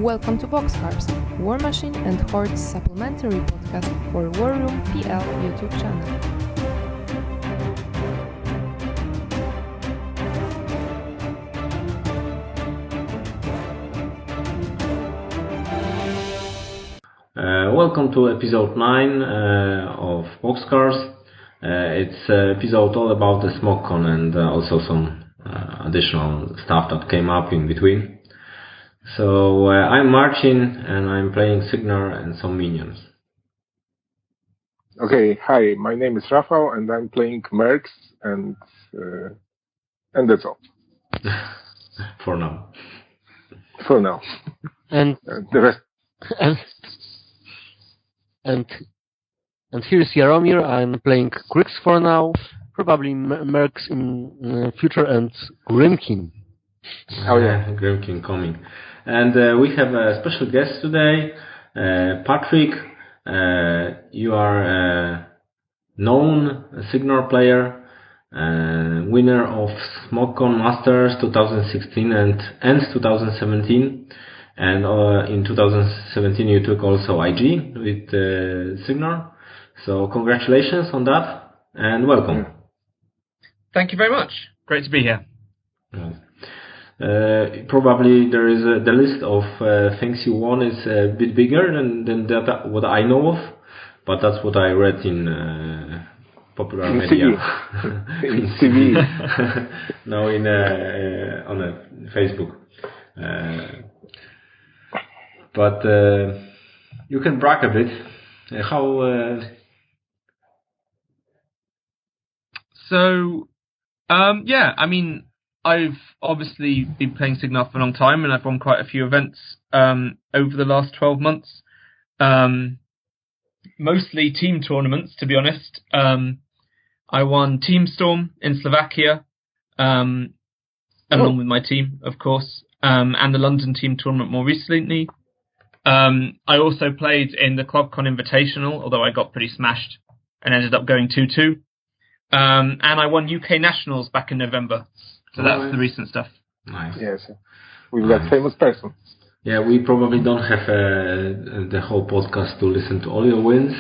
Welcome to Boxcars, Warmachine and Hordes supplementary podcast for War Room PL YouTube channel. Welcome to episode 9 of Boxcars. It's an episode all about the Smog Con and also some additional stuff that came up in between. So I'm Marcin and I'm playing Signar and some minions. Okay, hi, my name is Rafał and I'm playing Mercs and that's all. For now. For now. And the rest. And here's Jaromir. I'm playing Grix for now, probably Mercs in future, and Grimkin. Oh yeah, Grimkin coming. And we have a special guest today, Patrick. You are a known Signar player, winner of Smog Con Masters 2016 and 2017. And in 2017 you took also IG with Signar. So congratulations on that and welcome. Thank you very much. Great to be here. Probably there is the list of things you won is a bit bigger than that, what I know of, but that's what I read in popular media. in TV. No, on Facebook. But you can brag a bit. How? So, yeah, I mean, I've obviously been playing Signar for a long time, and I've won quite a few events over the last 12 months. Mostly team tournaments, to be honest. I won Team Storm in Slovakia, along with my team, of course, and the London team tournament more recently. I also played in the ClubCon Invitational, although I got pretty smashed and ended up going 2-2. And I won UK Nationals back in November. So that's the recent stuff. Nice. Yes, we've got famous person. Yeah, we probably don't have the whole podcast to listen to all your wins,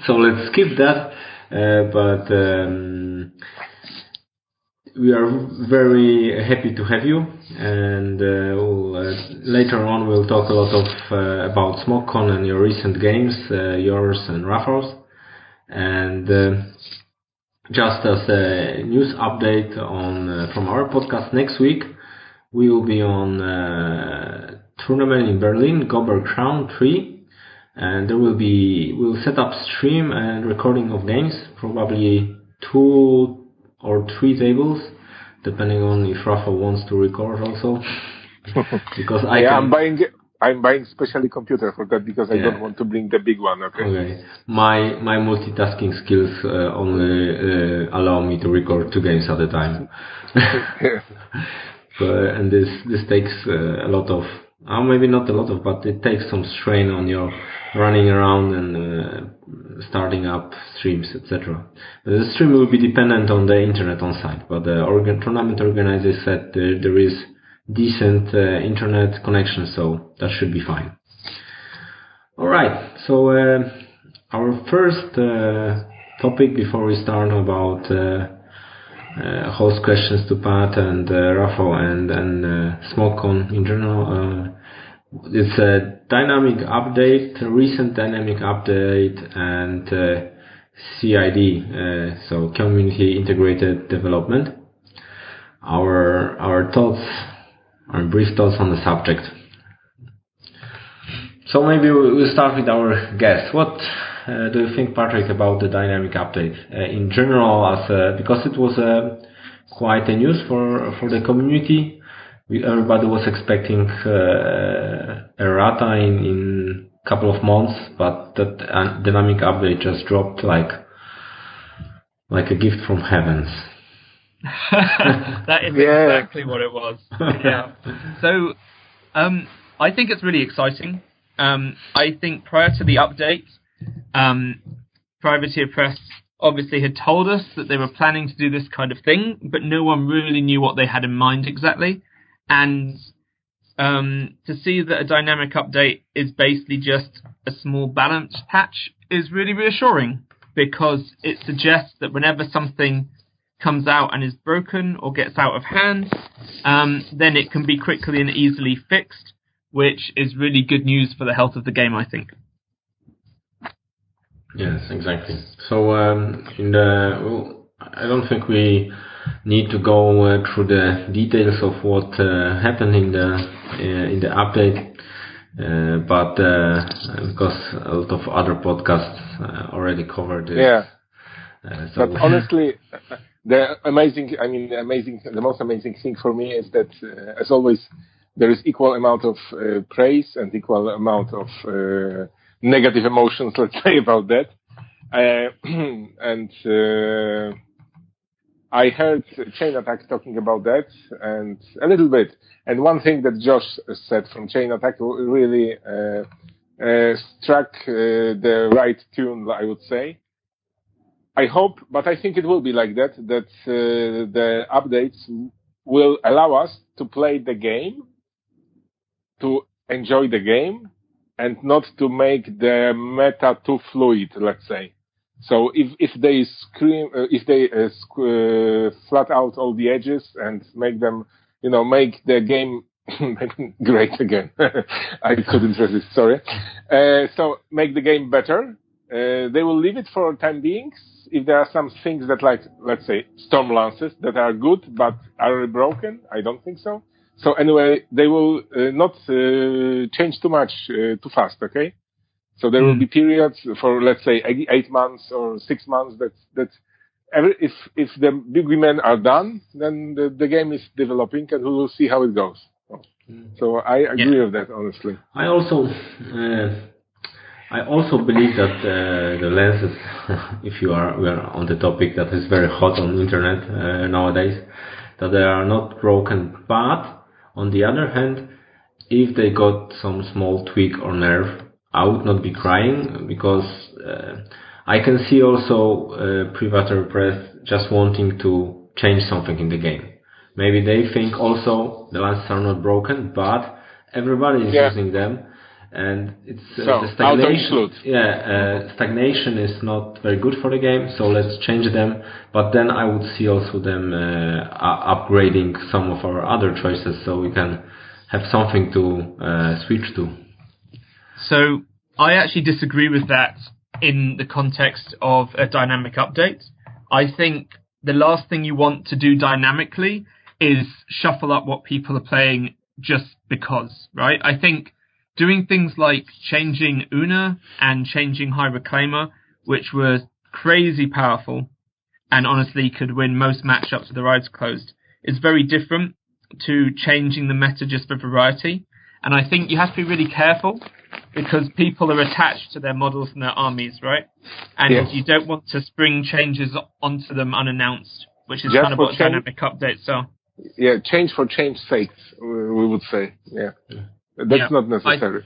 so let's skip that. But we are very happy to have you, and later on we'll talk a lot of about Smog Con and your recent games, yours and Rafał's. And just as a news update on from our podcast, next week we will be on a tournament in Berlin, Gober Crown 3, and we'll set up stream and recording of games, probably 2 or 3 tables, depending on if Rafał wants to record also. Because I'm buying specially computer for that because I don't want to bring the big one. Okay. My multitasking skills only allow me to record 2 games at a time. And this takes a lot of, maybe not a lot of, but it takes some strain on your running around and starting up streams, etc. The stream will be dependent on the internet on site, but the tournament organizer said there is decent internet connection, so that should be fine. Alright, so our first topic before we start about host questions to Pat and Rafał and Smog Con in general, it's a dynamic update, a recent dynamic update, and CID, so Community Integrated Development. Our thoughts, our brief thoughts on the subject. So maybe we'll start with our guest. What do you think, Patrick, about the dynamic update in general? Because it was quite a news for the community. Everybody was expecting a errata in a couple of months, but that dynamic update just dropped like a gift from heavens. That is exactly what it was. Yeah. So, I think it's really exciting. I think prior to the update, Privateer Press obviously had told us that they were planning to do this kind of thing, but no one really knew what they had in mind exactly. And to see that a dynamic update is basically just a small balance patch is really reassuring, because it suggests that whenever something comes out and is broken or gets out of hand, then it can be quickly and easily fixed, which is really good news for the health of the game, I think. Yes, exactly. So I don't think we need to go through the details of what happened in the update, but because a lot of other podcasts already covered it. Yeah. So but honestly, the most amazing thing for me is that, as always, there is equal amount of praise and equal amount of negative emotions, let's say, about that. And I heard Chain Attack talking about that, and a little bit. And one thing that Josh said from Chain Attack really struck the right tune, I would say. I hope, but I think it will be like that, the updates will allow us to play the game, to enjoy the game, and not to make the meta too fluid, let's say. So if they flat out all the edges and make them, make the game great again. I couldn't resist, sorry. So make the game better. They will leave it for time being. If there are some things that, like, let's say, Storm Lances that are good but are broken, I don't think so. So anyway, they will not change too much too fast, okay? So there will be periods for, let's say, 8 months or 6 months if the big women are done, then the game is developing and we will see how it goes. So I agree with that, honestly. I also believe that the lenses, we are on the topic that is very hot on the internet nowadays, that they are not broken, but on the other hand, if they got some small tweak or nerve, I would not be crying, because I can see also Privateer Press just wanting to change something in the game. Maybe they think also the lenses are not broken, but everybody is using them, and it's the stagnation. Stagnation is not very good for the game, so let's change them. But then I would see also them upgrading some of our other choices, so we can have something to switch to. So I actually disagree with that in the context of a dynamic update. I think the last thing you want to do dynamically is shuffle up what people are playing just because, right? I think doing things like changing Una and changing High Reclaimer, which were crazy powerful and honestly could win most matchups with their eyes closed, is very different to changing the meta just for variety. And I think you have to be really careful, because people are attached to their models and their armies, right? And you don't want to spring changes onto them unannounced, which is kind of what dynamic updates are. Yeah, change for change's sake, we would say. Yeah. That's not necessary.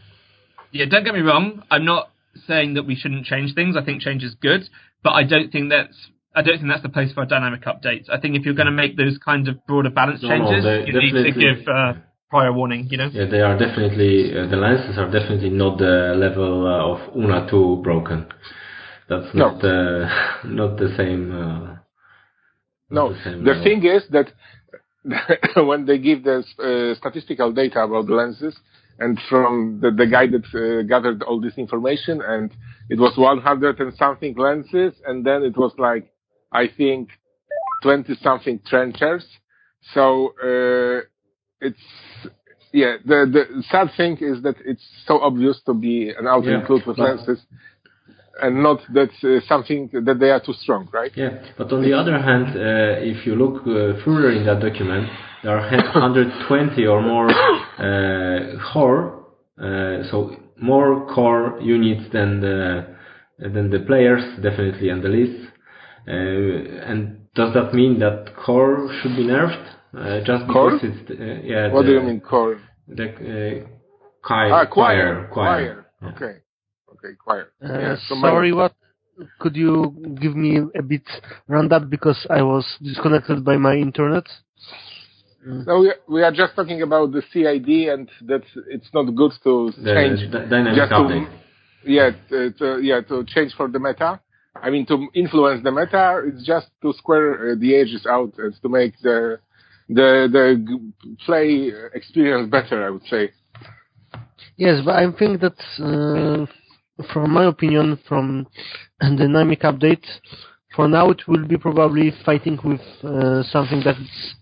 Don't get me wrong. I'm not saying that we shouldn't change things. I think change is good, but I don't think that's the place for a dynamic update. I think if you're going to make those kind of broader balance changes, you need to give prior warning. Yeah, they are definitely the lenses are definitely not the level of Una 2 broken. That's not the same. The thing is that when they give the statistical data about the lenses, and from the guy that gathered all this information, and it was 100 and something lenses, and then it was like, I think, 20 something trenchers. So the sad thing is that it's so obvious to be an auto-include with lenses, and not that something that they are too strong, right? Yeah, but on the other hand, if you look further in that document, there are 120 or more core, so more core units than the players, definitely, and the lists. And does that mean that core should be nerfed? Just core? Because it's what do you mean core? The choir. Okay. Okay, choir. Sorry, what? Could you give me a bit round up, because I was disconnected by my internet? No, we are just talking about the CID, and that it's not good to change. The dynamic just update. To change for the meta. I mean, to influence the meta, it's just to square the edges out and to make the play experience better, I would say. Yes, but I think that, from my opinion, from a dynamic update, for now it will be probably fighting with something that's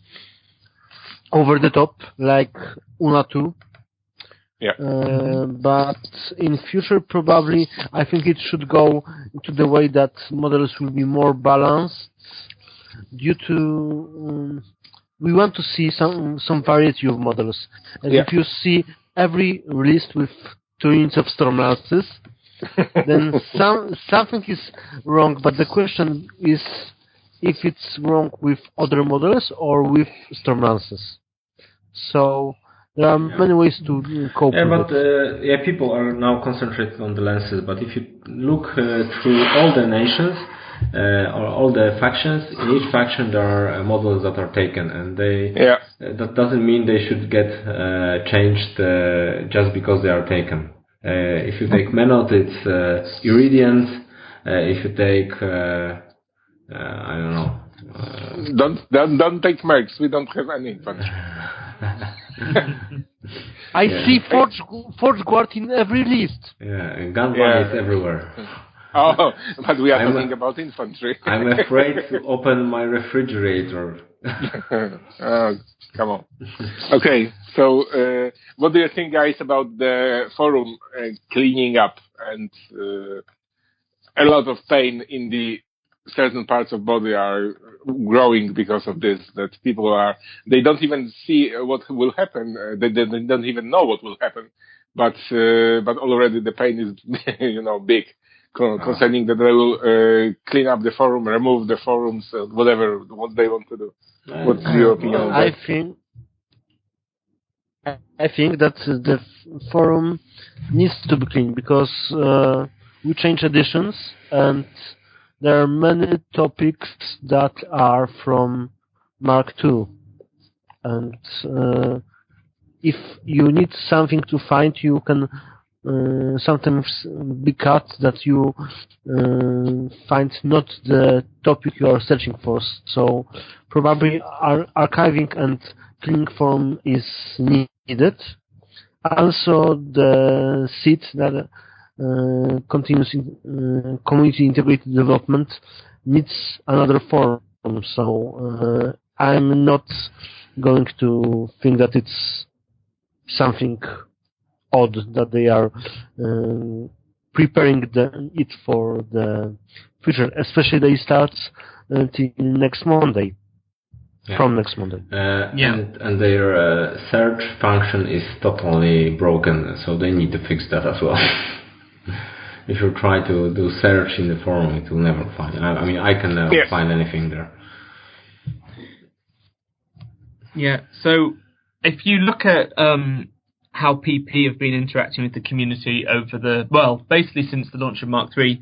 over the top, like Una 2. Yeah. But in future, probably, I think it should go to the way that models will be more balanced due to we want to see some variety of models. And if you see every release with 2 units of Storm Lances, then something is wrong. But the question is if it's wrong with other models or with Storm Lances. So there are many ways to cope with it. People are now concentrated on the lances, but if you look through all the nations or all the factions, in each faction there are models that are taken, and that doesn't mean they should get changed just because they are taken. If you take Menot, it's Iridians. If you take I don't know. Don't take Mercs. We don't have any infantry. I see Forge Guard in every list. Yeah, and Gunpowder is everywhere. Oh, but we are talking about infantry. I'm afraid to open my refrigerator. Come on. Okay, so what do you think, guys, about the forum cleaning up and a lot of pain in the certain parts of body are growing because of this, that people they don't even see what will happen. They don't even know what will happen, but already the pain is, big, concerning that they will clean up the forum, remove the forums, what they want to do. What's your opinion on that? I think that the forum needs to be clean because we change editions and there are many topics that are from Mark II. And if you need something to find, you can sometimes be cut that you find not the topic you are searching for. So probably archiving and cleaning forum is needed. Also the seat that continuous community integrated development needs another forum. So I'm not going to think that it's something odd that they are preparing it for the future, especially they start till next Monday. Yeah. From next Monday. And their search function is totally broken, so they need to fix that as well. If you try to do search in the forum, it will never find. I can never find anything there. Yeah. So if you look at how PP have been interacting with the community basically since the launch of Mark III,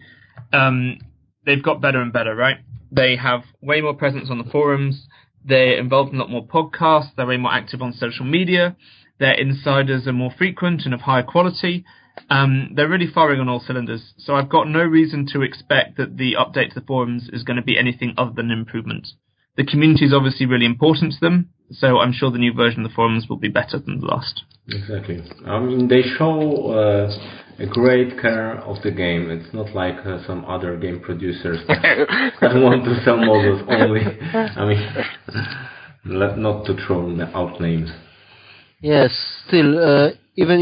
they've got better and better, right? They have way more presence on the forums. They're involved in a lot more podcasts. They're way more active on social media. Their insiders are more frequent and of higher quality. They're really firing on all cylinders. So I've got no reason to expect that the update to the forums is going to be anything other than an improvement. The community is obviously really important to them, so I'm sure the new version of the forums will be better than the last. Exactly. They show a great care of the game. It's not like some other game producers that want to sell models only. Not to throw out names. Yes, still, even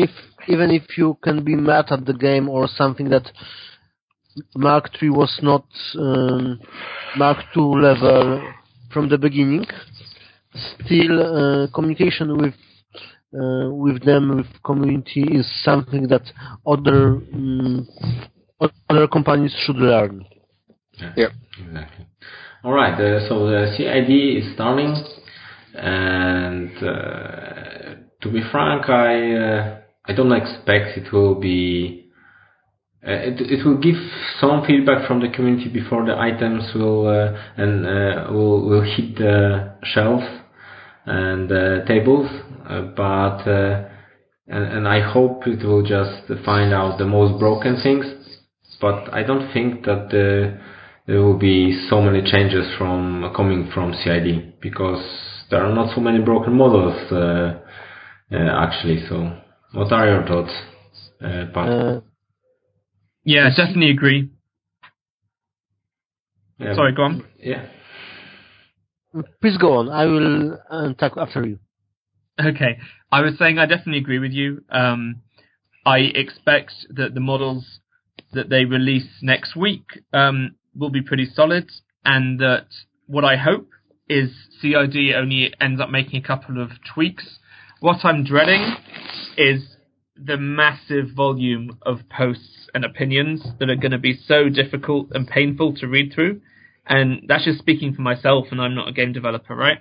if you can be mad at the game or something that Mark III was not Mark II level from the beginning, still communication with them, with community, is something that other companies should learn. Yeah, exactly. All right, so the CID is starting, and to be frank, I don't expect it will be. It will give some feedback from the community before the items will hit the shelves. and tables, but and I hope it will just find out the most broken things. But I don't think that there will be so many changes coming from CID, because there are not so many broken models actually. So, what are your thoughts, Pat? Yeah, definitely agree. Yeah. Sorry, go on. Yeah. Please go on. I will talk after you. Okay. I was saying I definitely agree with you. I expect that the models that they release next week will be pretty solid, and that what I hope is CID only ends up making a couple of tweaks. What I'm dreading is the massive volume of posts and opinions that are going to be so difficult and painful to read through. And that's just speaking for myself, and I'm not a game developer, right?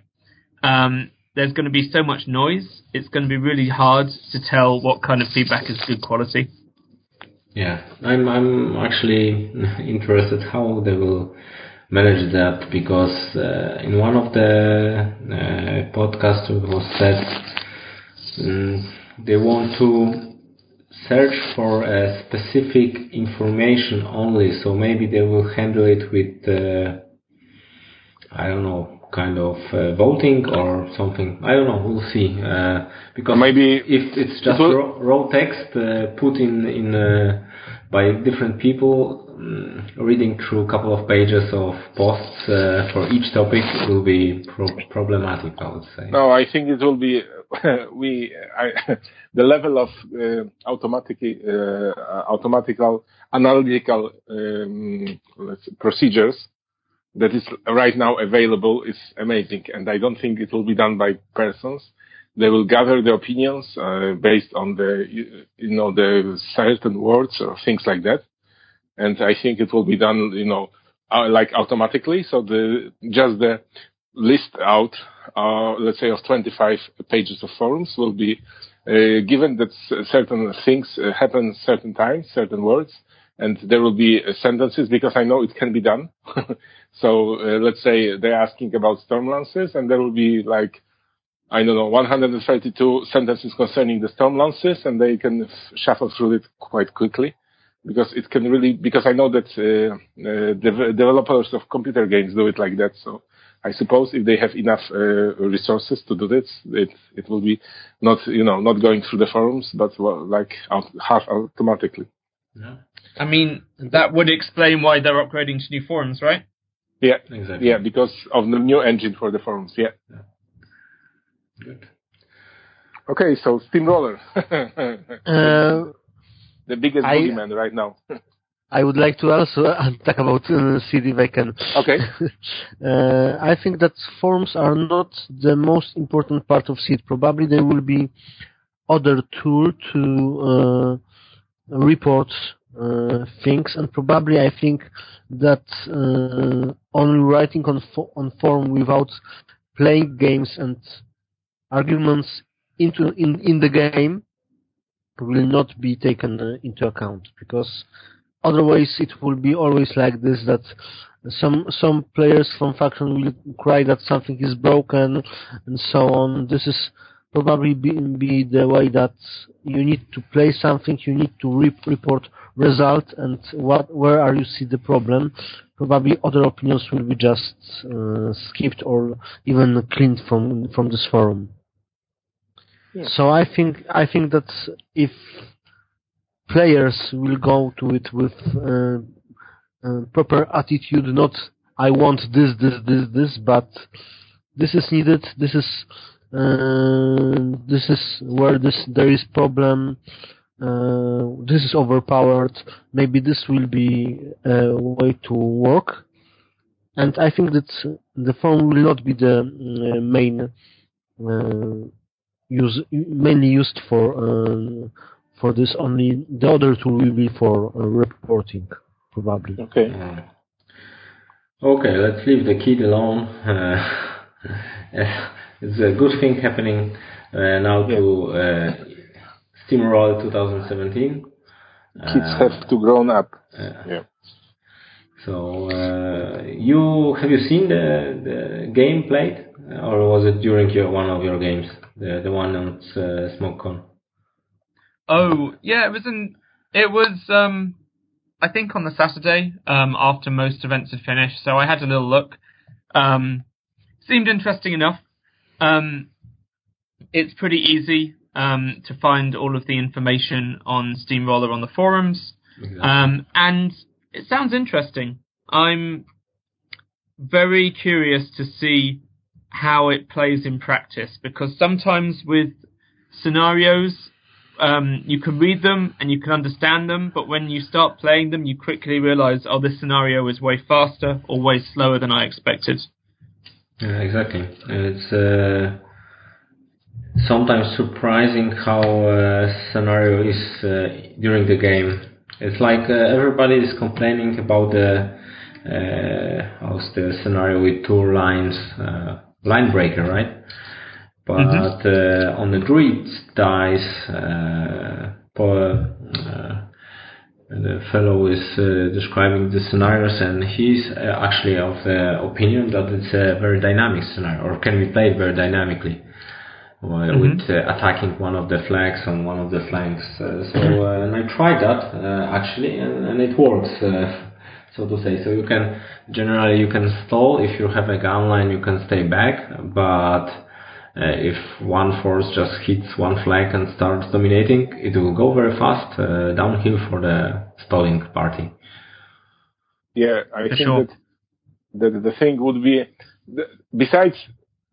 There's going to be so much noise. It's going to be really hard to tell what kind of feedback is good quality. Yeah, I'm actually interested how they will manage that, because in one of the podcasts it was said they want to search for a specific information only, so maybe they will handle it with I don't know, kind of voting or something. I don't know, we'll see. Because maybe if it's just raw text put in by different people, reading through a couple of pages of posts for each topic will be problematic, I would say. No, I think it will be the level of automatical analytical procedures that is right now available is amazing, and I don't think it will be done by persons. They will gather the opinions based on the certain words or things like that, and I think it will be done like automatically. So just the list out, let's say, of 25 pages of forums will be given that certain things happen certain times, certain words, and there will be sentences, because I know it can be done. So let's say they're asking about Stormlances, and there will be 132 sentences concerning the Stormlances, and they can shuffle through it quite quickly, because I know that developers of computer games do it like that. So I suppose if they have enough resources to do this, it will be not going through the forums, but half automatically. Yeah. I mean, that would explain why they're upgrading to new forums, right? Yeah, exactly. Yeah, because of the new engine for the forums. Yeah. Good. Okay, so Steamroller, the biggest boogeyman right now. I would like to also talk about CD if I can. Okay. I think that forums are not the most important part of CID. Probably there will be other tool to report things, and probably I think that only writing on forum without playing games and arguments in the game will not be taken into account, because otherwise it will be always like this, that some players from faction will cry that something is broken and so on. This is probably be the way that you need to play something, you need to report result, and where are you see the problem. Probably other opinions will be just skipped or even cleaned from this forum. Yeah. So I think that if players will go to it with proper attitude, not I want this, but this is needed, this is where there is problem, this is overpowered, maybe this will be a way to work. And I think that the forum will not be the mainly used for this. Only the other tool will be for reporting, probably. Okay. Okay, let's leave the kid alone. It's a good thing happening now to Steamroller 2017. Kids have to grown up. Yeah. So have you seen the game played or was it during one of your games, the one on Smog Con? Oh, yeah, it was I think on the Saturday, after most events had finished, so I had a little look. Seemed interesting enough. It's pretty easy to find all of the information on Steamroller on the forums. Exactly. And it sounds interesting. I'm very curious to see how it plays in practice, because sometimes with scenarios, you can read them and you can understand them, but when you start playing them, you quickly realize, oh, this scenario is way faster or way slower than I expected. Yeah, exactly. It's sometimes surprising how a scenario is during the game. It's like everybody is complaining about how's the scenario with 2 lines, line breaker, right? But on the grid dice, the fellow is describing the scenarios, and he's actually of the opinion that it's a very dynamic scenario, or can be played very dynamically, with attacking one of the flags on one of the flanks. And I tried that actually, and it works, so to say. So you can stall. If you have a gun line, you can stay back, but if one force just hits one flag and starts dominating, it will go very fast downhill for the stalling party. Yeah, I think that the thing would be, besides,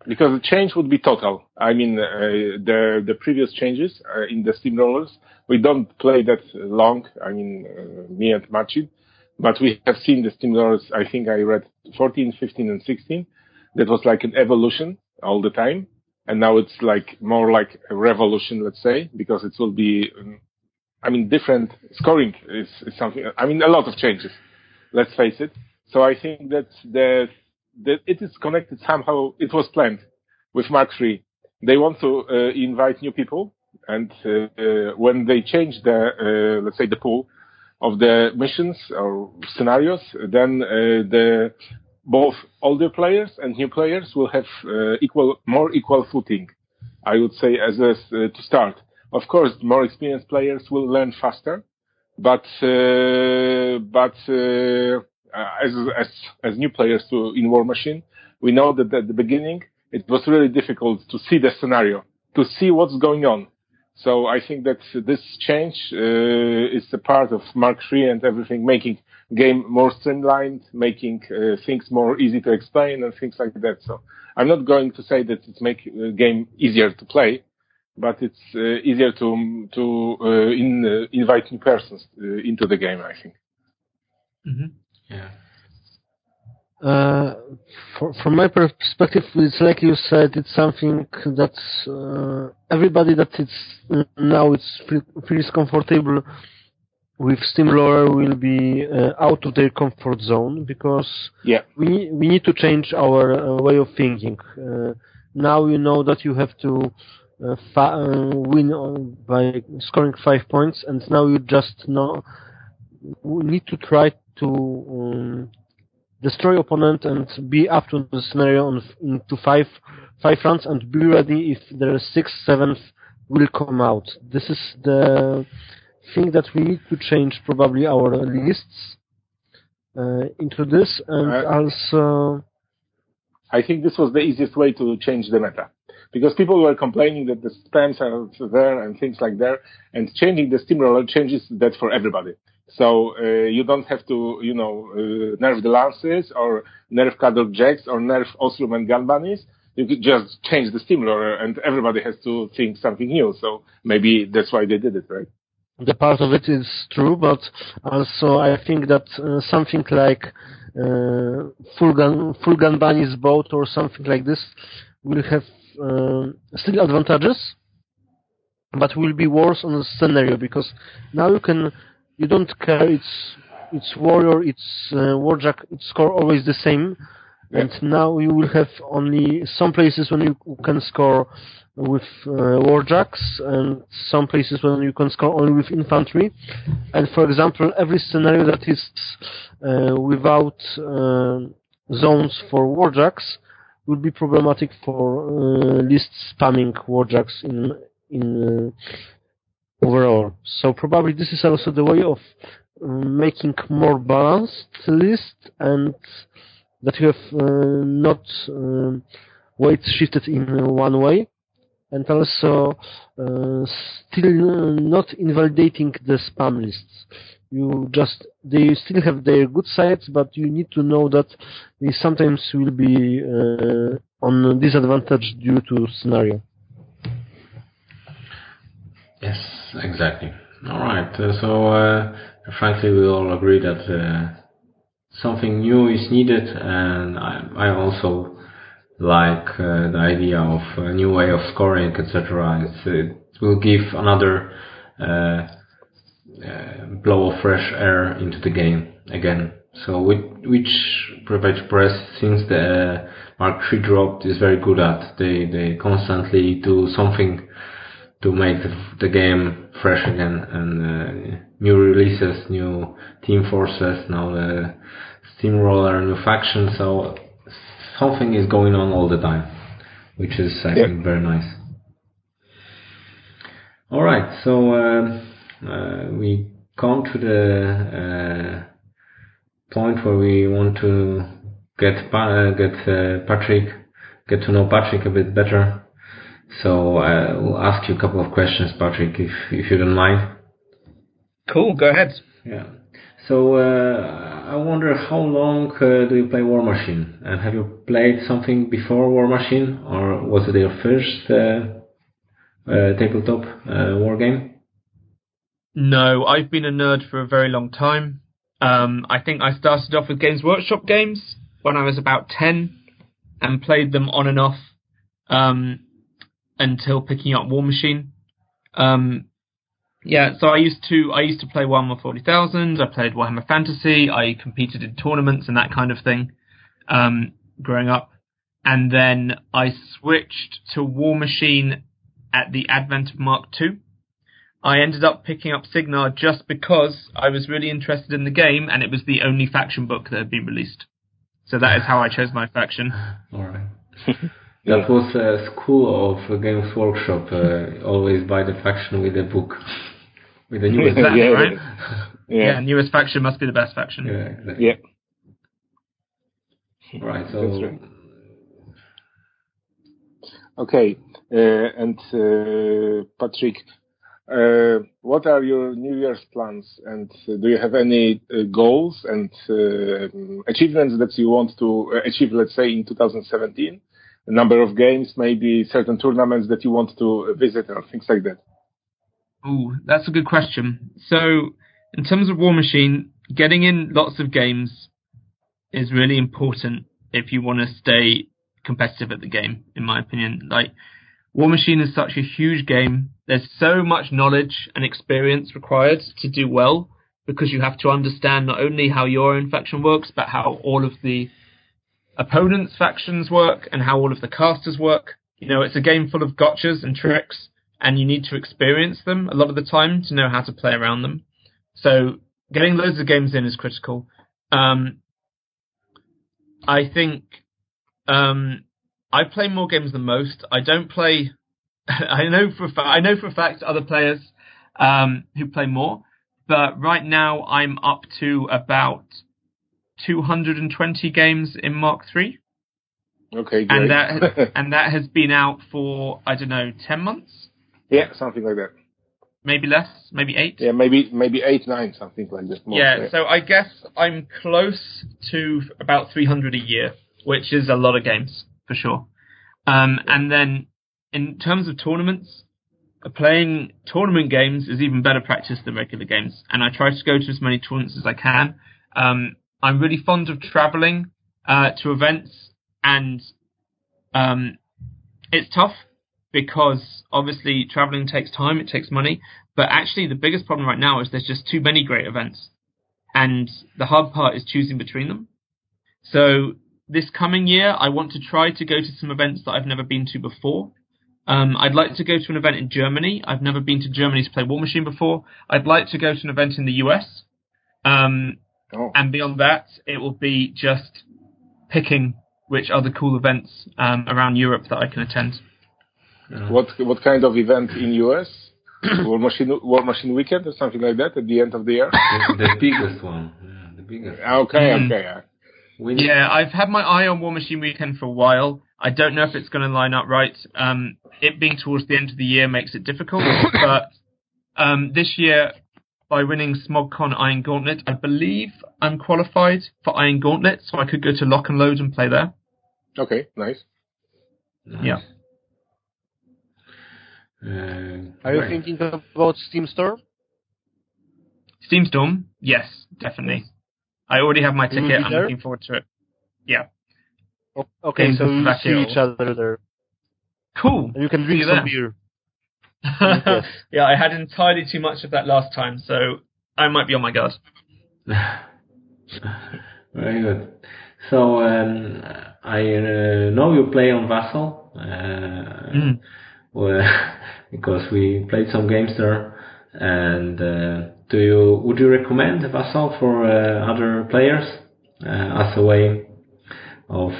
because the change would be total. I mean, the previous changes in the Steamrollers, we don't play that long. I mean, me and Marcin, but we have seen the Steamrollers. I think I read 14, 15, and 16. That was like an evolution all the time. And now it's like more like a revolution, let's say, because it will be, I mean, different scoring is something, I mean, a lot of changes, let's face it. So I think that it is connected somehow. It was planned with Mark III. They want to invite new people. And when they change let's say the pool of the missions or scenarios, then both older players and new players will have more equal footing, I would say, to start. Of course, more experienced players will learn faster, but as new players in Warmachine, we know that at the beginning it was really difficult to see the scenario, to see what's going on. So I think that this change is a part of Mark III and everything, making game more streamlined, making things more easy to explain and things like that. So I'm not going to say that it's make the game easier to play, but it's easier to invite new persons into the game, I think. Yeah. From my perspective, it's like you said, it's something that everybody that feels comfortable with Steamroller will be out of their comfort zone, because we need to change our way of thinking. Now you know that you have to win by scoring 5 points, and now you just need to try to destroy opponent and be up to the scenario into five rounds, and be ready if the 6th, 7th will come out. This is the thing that we need to change, probably our lists into this, and also I think this was the easiest way to change the meta, because people were complaining that the spams are there and things like that, and changing the Steamroller changes that for everybody. So you don't have to, nerf the Lances or nerf Cador Jacks or nerf Osrum and Gun Bunnies. You could just change the Steamroller, and everybody has to think something new. So maybe that's why they did it, right? The part of it is true, but also I think that something like full gun bunnies boat or something like this will have still advantages, but will be worse on the scenario, because now you don't care, it's warrior, it's warjack, its score always the same, and now you will have only some places when you can score with warjacks, and some places when you can score only with infantry. And for example, every scenario that is without zones for warjacks would be problematic for list spamming warjacks in overall. So probably this is also the way of making more balanced list, and that you have not weights shifted in one way, and also still not invalidating the spam lists. They still have their good sides, but you need to know that they sometimes will be on disadvantage due to scenario. Yes, exactly. All right. So frankly, we all agree that something new is needed, and I also like the idea of a new way of scoring, etc. It will give another blow of fresh air into the game again. So which Private Press, since the Mark III dropped, is very good at. They constantly do something to make the game fresh again, and new releases, new team forces, now the steamroller, new faction. So something is going on all the time, which is I think very nice. All right, so we come to the point where we want to get Patrick, get to know Patrick a bit better. So we'll ask you a couple of questions, Patrick, if you don't mind. Cool, go ahead. Yeah. So I wonder, how long do you play Warmachine? And have you played something before Warmachine, or was it your first tabletop war game? No, I've been a nerd for a very long time. I think I started off with Games Workshop games when I was about 10 and played them on and off until picking up Warmachine. So I used to play Warhammer 40,000. I played Warhammer Fantasy. I competed in tournaments and that kind of thing growing up. And then I switched to Warmachine at the advent of Mark II. I ended up picking up Signar just because I was really interested in the game, and it was the only faction book that had been released. So that is how I chose my faction. All right. That was a school of Games Workshop. Always buy the faction with the book, with the newest. Exactly, right? Yeah, newest faction must be the best faction. Yeah, exactly. Yeah. Right. So. That's right. Okay, and Patrick, what are your New Year's plans, and do you have any goals and achievements that you want to achieve, let's say, in 2017? A number of games, maybe certain tournaments that you want to visit, or things like that? Ooh, that's a good question. So, in terms of Warmachine, getting in lots of games is really important if you want to stay competitive at the game, in my opinion. Like, Warmachine is such a huge game. There's so much knowledge and experience required to do well, because you have to understand not only how your own faction works, but how all of the opponents' factions work and how all of the casters work. You know, it's a game full of gotchas and tricks, and you need to experience them a lot of the time to know how to play around them. So getting loads of games in is critical. I think I play more games than most. I don't play. I know for a fact other players who play more, but right now I'm up to about 220 games in Mark III. Okay, great. And that has been out for, I don't know, 10 months? Yeah, something like that. Maybe less, maybe 8? Yeah, maybe 8, 9, something like that. More, yeah, so I guess I'm close to about 300 a year, which is a lot of games, for sure. And then in terms of tournaments, playing tournament games is even better practice than regular games. And I try to go to as many tournaments as I can. I'm really fond of traveling to events, and it's tough because obviously traveling takes time, it takes money, but actually the biggest problem right now is there's just too many great events, and the hard part is choosing between them. So this coming year, I want to try to go to some events that I've never been to before. I'd like to go to an event in Germany. I've never been to Germany to play Warmachine before. I'd like to go to an event in the US. And beyond that, it will be just picking which are the cool events around Europe that I can attend. What kind of event in US? Warmachine weekend or something like that at the end of the year? The biggest one. Yeah, the biggest. Okay. Yeah, I've had my eye on Warmachine weekend for a while. I don't know if it's going to line up right. It being towards the end of the year makes it difficult, but this year, by winning Smog Con Iron Gauntlet, I believe I'm qualified for Iron Gauntlet, so I could go to Lock and Load and play there. Okay, nice. Yeah. Are you thinking about Steam Store? Steam Storm? Yes, definitely. I already have my ticket. I'm looking forward to it. Yeah. Okay, so we'll see each other there. Cool. And you can drink some beer. Yes. Yeah, I had entirely too much of that last time, so I might be on my guard. Very good. So I know you play on Vassal, because we played some games there. And would you recommend Vassal for other players as a way of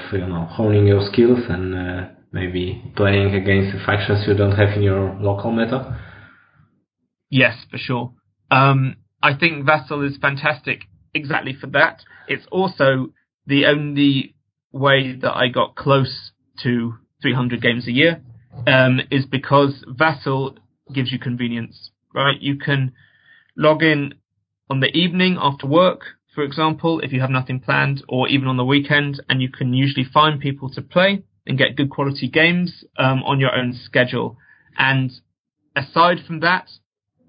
honing your skills and maybe playing against the factions you don't have in your local meta? Yes, for sure. I think Vassal is fantastic exactly for that. It's also the only way that I got close to 300 games a year, is because Vassal gives you convenience, right? You can log in on the evening after work, for example, if you have nothing planned, or even on the weekend, and you can usually find people to play and get good quality games on your own schedule. And aside from that,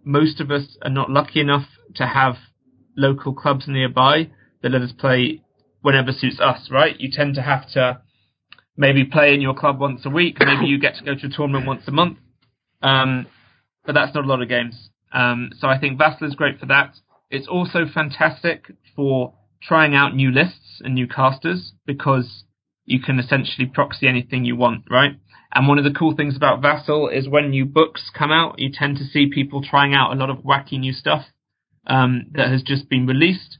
most of us are not lucky enough to have local clubs nearby that let us play whenever suits us, right? You tend to have to maybe play in your club once a week. Maybe you get to go to a tournament once a month. But that's not a lot of games. So I think Vassal is great for that. It's also fantastic for trying out new lists and new casters, because you can essentially proxy anything you want, right? And one of the cool things about Vassal is when new books come out, you tend to see people trying out a lot of wacky new stuff that has just been released,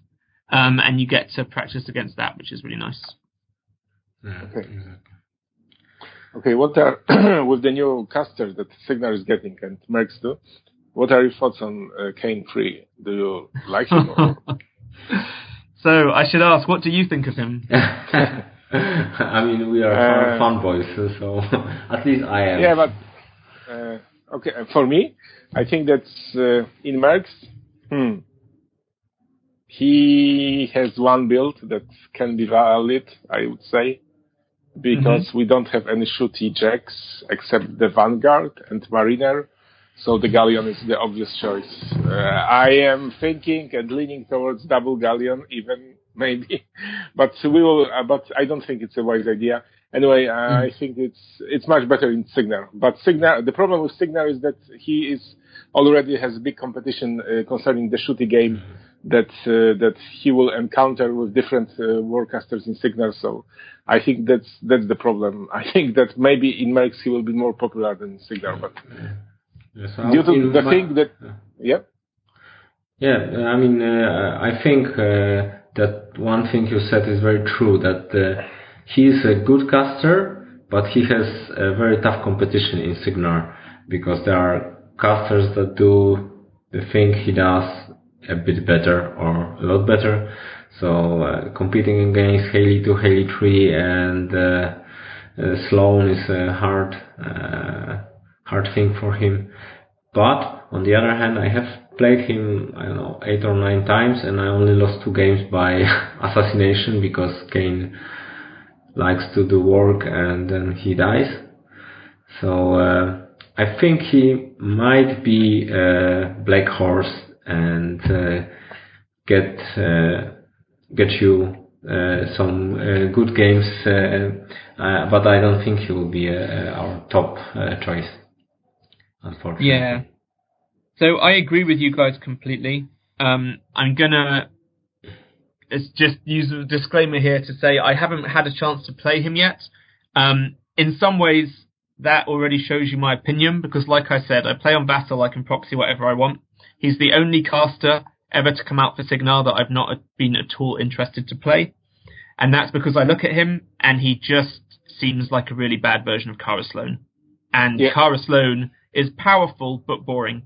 and you get to practice against that, which is really nice. Okay, what are with the new casters that Signar is getting and Mercs too? What are your thoughts on Kane 3? Do you like him? Or? So I should ask, what do you think of him? I mean, we are fanboys, so at least I am. Yeah, but okay, for me, I think that in Mercs, he has one build that can be valid, I would say, because we don't have any shooty jacks except the Vanguard and Mariner. So the Galleon is the obvious choice. I am thinking and leaning towards double Galleon, even maybe, but we will. But I don't think it's a wise idea. Anyway, I think it's much better in Signar. But Signar, the problem with Signar is that he already has big competition concerning the shooty game that he will encounter with different warcasters in Signar. So I think that's the problem. I think that maybe in Mercs he will be more popular than Signar, but. Yes, due to the thing that, I mean, I think that one thing you said is very true, that he is a good caster, but he has a very tough competition in Signar, because there are casters that do the thing he does a bit better or a lot better. So competing against Haley 2, Haley 3 and Sloan is a hard thing for him. But on the other hand, I have played him, 8 or 9 times, and I only lost 2 games by assassination, because Kane likes to do work and then he dies. So I think he might be a black horse and get you some good games, but I don't think he will be our top choice, unfortunately. Yeah. So I agree with you guys completely. I'm gonna just use a disclaimer here to say I haven't had a chance to play him yet. In some ways, that already shows you my opinion, because like I said, I play on Vassal, I can proxy whatever I want. He's the only caster ever to come out for Signar that I've not been at all interested to play. And that's because I look at him and he just seems like a really bad version of Kara Sloan. And Kara Sloan is powerful but boring.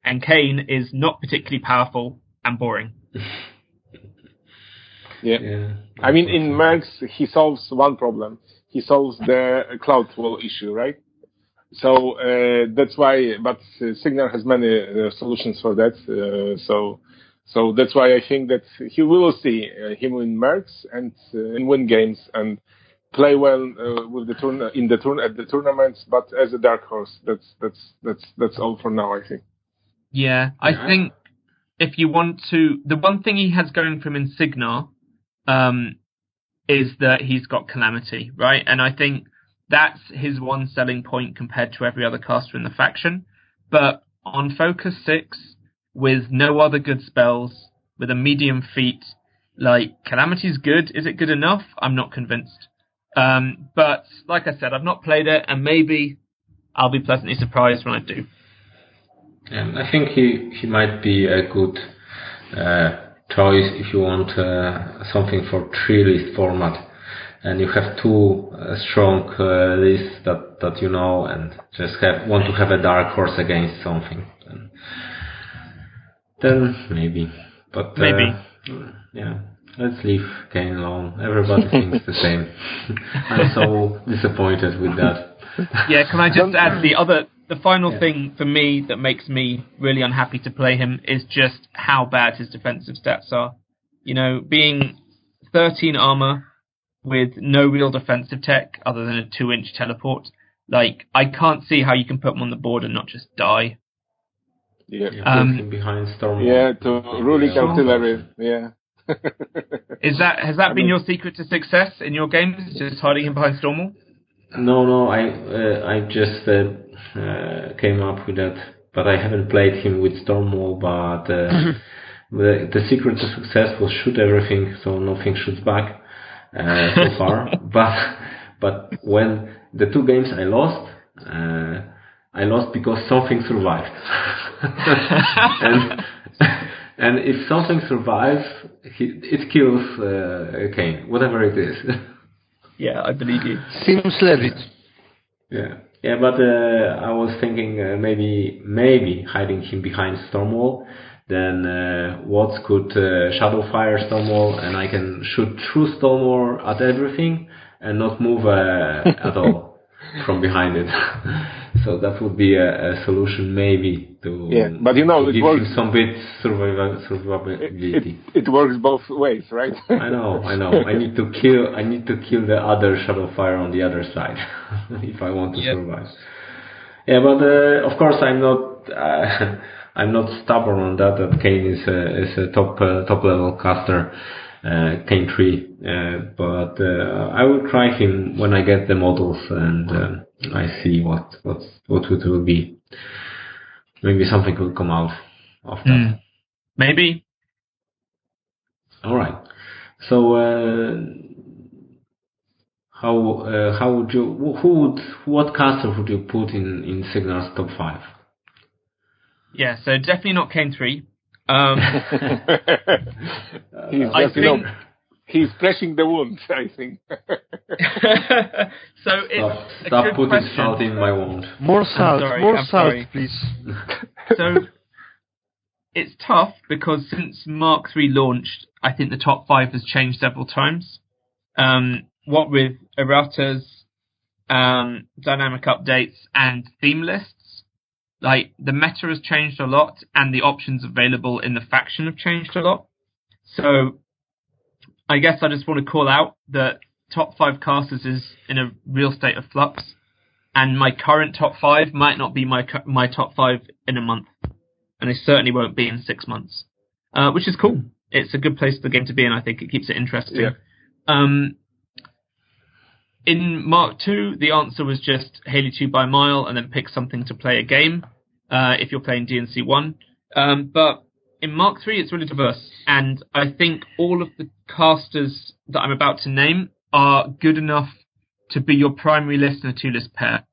And Kane is not particularly powerful and boring. Yeah. I mean, in Mercs, he solves one problem. He solves the cloud wall issue, right? So that's why, but Signal has many solutions for that. So that's why I think that we will see him win Mercs and win games and play well with at the tournaments. But as a dark horse, that's all for now, I think. Yeah, I think if you want to, the one thing he has going for him in Signar is that he's got Calamity, right? And I think that's his one selling point compared to every other caster in the faction. But on Focus 6, with no other good spells, with a medium feat, like, Calamity's good. Is it good enough? I'm not convinced. But, like I said, I've not played it, and maybe I'll be pleasantly surprised when I do. I think he might be a good choice if you want something for 3-list format, and you have two strong lists that you know, and just want to have a dark horse against something. Then maybe, but yeah. Let's leave Kane alone. Everybody thinks the same. I'm so disappointed with that. Yeah, can I just add the final thing for me that makes me really unhappy to play him is just how bad his defensive stats are. You know, being 13 armor with no real defensive tech other than a 2-inch teleport, like, I can't see how you can put him on the board and not just die. Yeah, behind Storm. Yeah, to ruling artillery. Yeah. Has that been your secret to success in your games? Just hiding him behind Stormwall? No. I just came up with that, but I haven't played him with Stormwall. But the secret to success was shoot everything, so nothing shoots back so far. But when the 2 games I lost because something survived. And if something survives, it kills Kane, whatever it is. Yeah, I believe you. Seems legit. Yeah, but I was thinking maybe hiding him behind Stormwall. Then Watts could Shadowfire Stormwall, and I can shoot through Stormwall at everything and not move at all from behind it. So that would be a solution maybe to but it give works. him some bit survivability. It works both ways, right? I know. I need to kill the other Shadowfire on the other side if I want to survive. Yeah, but of course I'm not stubborn on that Kane is a top level caster, Kane 3. But I will try him when I get the models and I see what it will be. Maybe something will come out of that. Maybe. All right. So how would you? What caster would you put in Signal's top 5? Yeah, so definitely not Kane 3. He's fleshing the wound, I think. So it's stop putting question. Salt in my wound. More salt, salt, please. So it's tough because since Mark 3 launched, I think the top 5 has changed several times. What with erratas, dynamic updates, and theme lists, like the meta has changed a lot, and the options available in the faction have changed a lot. So I guess I just want to call out that top 5 casters is in a real state of flux, and my current top 5 might not be my top 5 in a month, and it certainly won't be in 6 months, which is cool. It's a good place for the game to be, and I think it keeps it interesting. Yeah. In Mark 2, the answer was just Haley 2 by mile, and then pick something to play a game, if you're playing DNC 1. But in Mark 3, it's really diverse, and I think all of the casters that I'm about to name are good enough to be your primary list in a 2-list pair.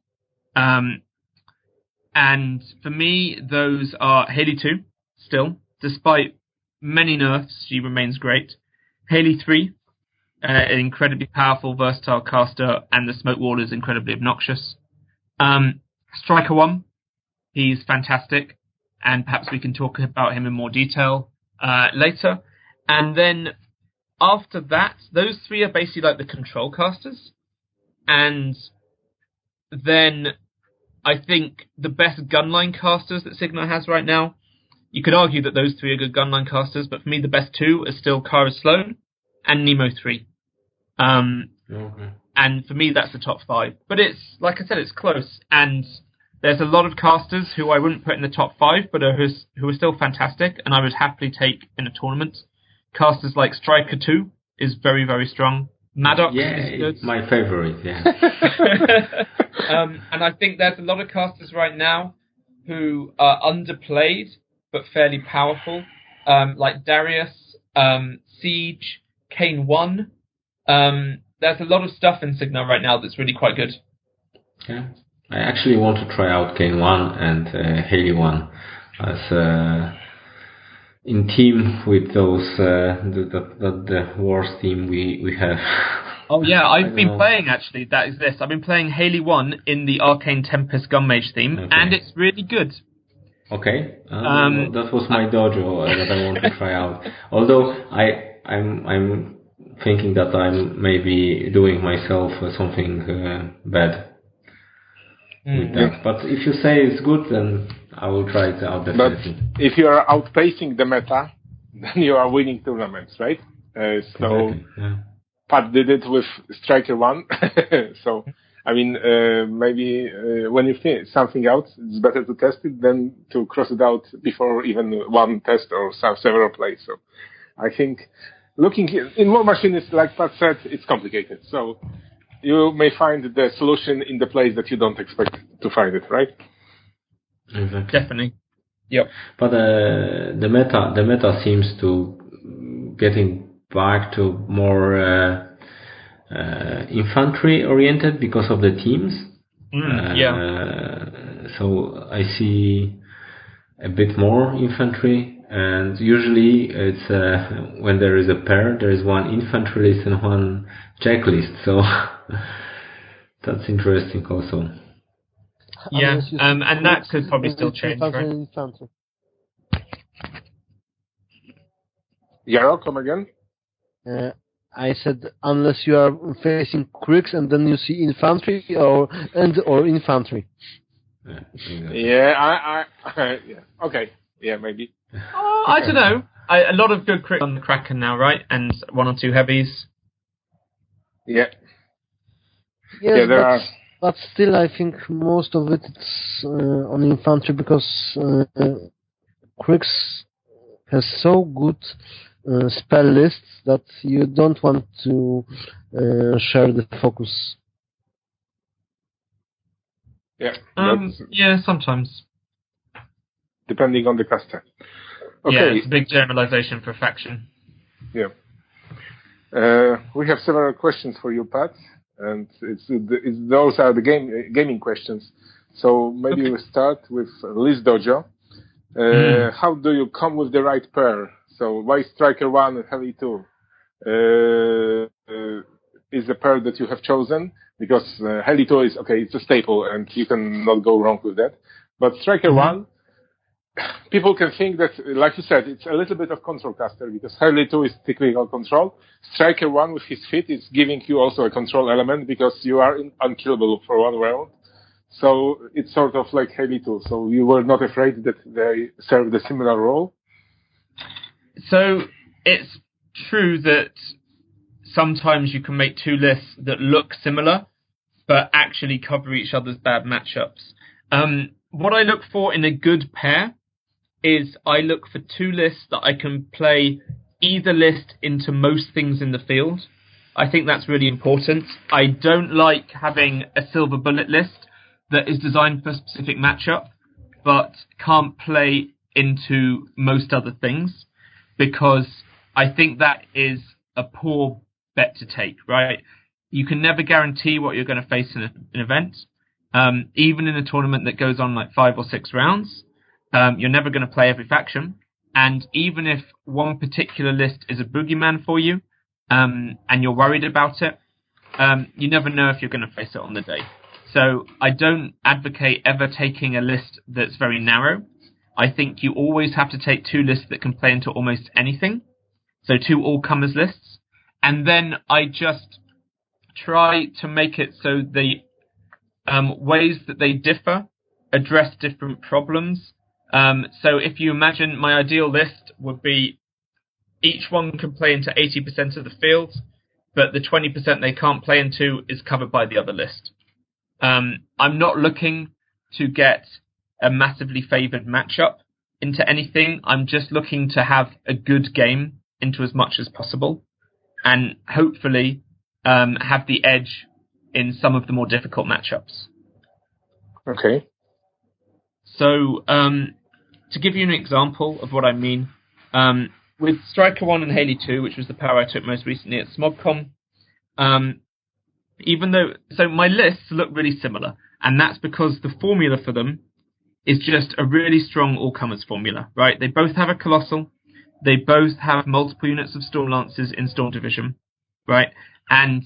And for me, those are Haley 2, still. Despite many nerfs, she remains great. Haley 3, an incredibly powerful, versatile caster, and the Smoke Wall is incredibly obnoxious. Stryker1, he's fantastic, and perhaps we can talk about him in more detail later. And then after that, those three are basically like the control casters. And then I think the best gunline casters that Sigma has right now, you could argue that those three are good gunline casters, but for me the best two are still Kara Sloan and Nemo 3. And for me that's the top 5. But it's, like I said, it's close. And there's a lot of casters who I wouldn't put in the top 5, but who are still fantastic, and I would happily take in a tournament. Casters like Stryker2 is very, very strong. Maddox is good. My favorite, yeah. And I think there's a lot of casters right now who are underplayed but fairly powerful, like Darius, Siege, Kane 1. There's a lot of stuff in Signa right now that's really quite good. Yeah. I actually want to try out Kane 1 and Haley 1 as in team with those the worst team we have. Oh yeah, I've been playing actually. That is this. I've been playing Haley 1 in the Arcane Tempest Gunmage theme, and it's really good. Okay, that was my dojo that I want to try out. Although I'm thinking that I'm maybe doing myself something bad with that. But if you say it's good, then I will try it out definitely. But if you are outpacing the meta, then you are winning tournaments, right? So exactly, yeah. Pat did it with Stryker1. So, I mean, maybe when you finish something out, it's better to test it than to cross it out before even one test or several plays. So I think looking in Warmachine is, like Pat said, it's complicated. So you may find the solution in the place that you don't expect to find it, right? Exactly. Definitely. Yep. But the meta seems to getting back to more infantry oriented because of the teams. So I see a bit more infantry, and usually it's when there is a pair, there is one infantry list and one checklist. So that's interesting also. Yeah, and that could probably still change, right? Yarrow, come again? I said unless you are facing Kriegs and then you see infantry or infantry. Yeah, exactly. Yeah, yeah. Okay, yeah, maybe. I don't know. A lot of good Kriegs on the Kraken now, right? And one or two heavies. Yeah. Yes, yeah, there are. But still, I think most of it's on infantry because Kriegs has so good spell lists that you don't want to share the focus. Yeah. Yeah, sometimes. Depending on the caster. Okay. Yeah, it's a big generalization for faction. Yeah. We have several questions for you, Pat, and those are the gaming questions. So maybe we'll start with Liz Dojo. How do you come with the right pair? So why Stryker1 and Heavy 2 is the pair that you have chosen? Because Heli 2 is, okay, it's a staple and you can not go wrong with that. But Stryker1, people can think that, like you said, it's a little bit of control caster because Heli 2 is technical control. Stryker1 with his feet is giving you also a control element because you are unkillable for one round. So it's sort of like Heli 2. So you were not afraid that they served a similar role? So it's true that sometimes you can make two lists that look similar, but actually cover each other's bad matchups. What I look for in a good pair is I look for two lists that I can play either list into most things in the field. I think that's really important. I don't like having a silver bullet list that is designed for a specific matchup, but can't play into most other things, because I think that is a poor bet to take, right? You can never guarantee what you're going to face in an event. Even in a tournament that goes on like 5 or 6 rounds, you're never going to play every faction. And even if one particular list is a boogeyman for you, and you're worried about it, you never know if you're going to face it on the day. So I don't advocate ever taking a list that's very narrow. I think you always have to take 2 lists that can play into almost anything. So 2 all-comers lists. And then I just try to make it so the ways that they differ address different problems. So if you imagine my ideal list would be each one can play into 80% of the field, but the 20% they can't play into is covered by the other list. I'm not looking to get a massively favoured matchup into anything. I'm just looking to have a good game into as much as possible, and hopefully have the edge in some of the more difficult matchups. Okay. So to give you an example of what I mean, with Stryker1 and Haley 2, which was the power I took most recently at Smog Con, so my lists look really similar, and that's because the formula for them is just a really strong all-comers formula, right? They both have a Colossal, they both have multiple units of Storm Lancers in Storm Division, right? And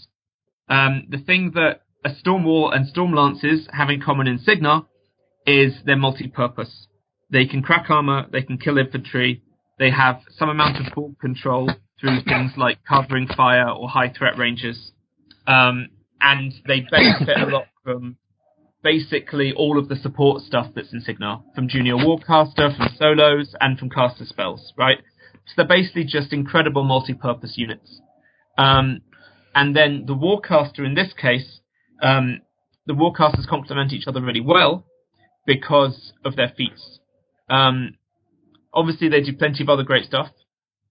the thing that a Storm Wall and Storm Lancers have in common in Signar is they're multi-purpose. They can crack armor, they can kill infantry, they have some amount of ball control through things like covering fire or high threat ranges. And they benefit a lot from basically all of the support stuff that's in Signar, from Junior Warcaster, from solos, and from caster spells, right? So they're basically just incredible multi-purpose units. And then the Warcaster in this case, the Warcasters complement each other really well because of their feats. Obviously they do plenty of other great stuff,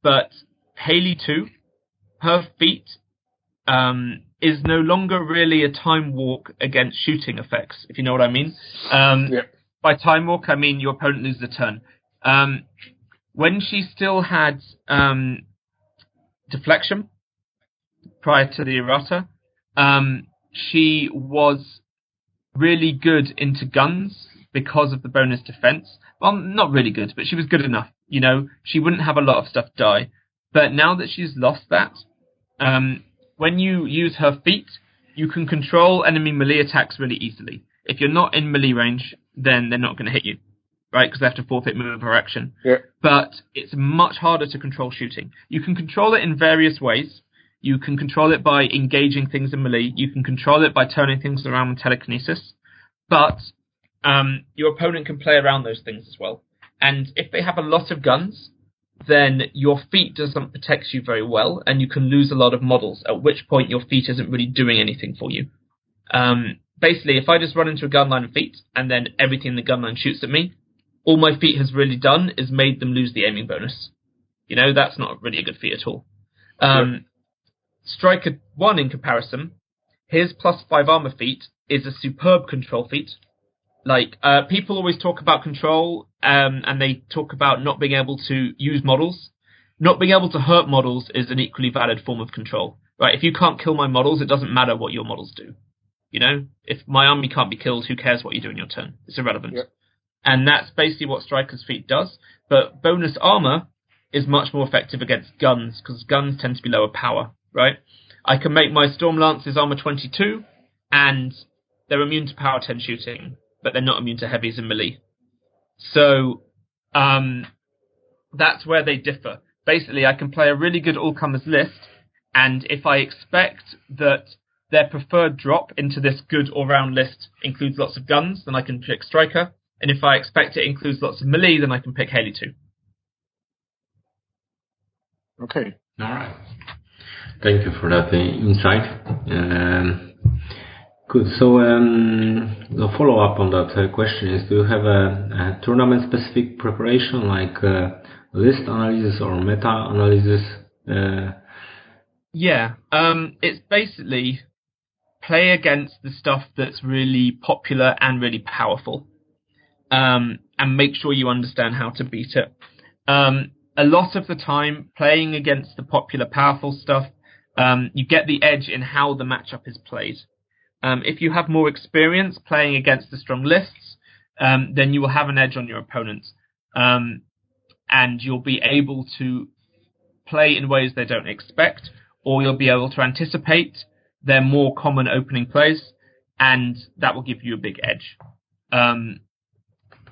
but Haley 2, her feat is no longer really a time walk against shooting effects, if you know what I mean. By time walk, I mean your opponent loses a turn. When she still had deflection prior to the errata, she was really good into guns because of the bonus defense. Well, not really good, but she was good enough. You know, she wouldn't have a lot of stuff die. But now that she's lost that, when you use her feat, you can control enemy melee attacks really easily. If you're not in melee range, then they're not going to hit you, right? Because they have to forfeit move or action. Yeah. But it's much harder to control shooting. You can control it in various ways. You can control it by engaging things in melee. You can control it by turning things around with telekinesis. But your opponent can play around those things as well. And if they have a lot of guns, then your feat doesn't protect you very well, and you can lose a lot of models, at which point your feat isn't really doing anything for you. Basically, if I just run into a gunline of feat, and then everything in the gunline shoots at me, all my feat has really done is made them lose the aiming bonus. You know, that's not really a good feat at all. Stryker1, in comparison, his +5 armor feat is a superb control feat. Like, people always talk about control, and they talk about not being able to use models. Not being able to hurt models is an equally valid form of control, right? If you can't kill my models, it doesn't matter what your models do. You know? If my army can't be killed, who cares what you do in your turn? It's irrelevant. Yep. And that's basically what Stryker's feat does. But bonus armor is much more effective against guns, because guns tend to be lower power, right? I can make my Storm Lancers armor 22, and they're immune to power 10 shooting, but they're not immune to heavies and melee. So that's where they differ. Basically, I can play a really good all-comers list, and if I expect that their preferred drop into this good all-round list includes lots of guns, then I can pick Stryker, and if I expect it includes lots of melee, then I can pick Haley 2. Okay. All right. Thank you for that insight. Good. So the follow-up on that question is, do you have a tournament-specific preparation, like list analysis or meta-analysis? Yeah. It's basically play against the stuff that's really popular and really powerful, and make sure you understand how to beat it. A lot of the time, playing against the popular, powerful stuff, you get the edge in how the matchup is played. If you have more experience playing against the strong lists, then you will have an edge on your opponent. And you'll be able to play in ways they don't expect, or you'll be able to anticipate their more common opening plays, and that will give you a big edge.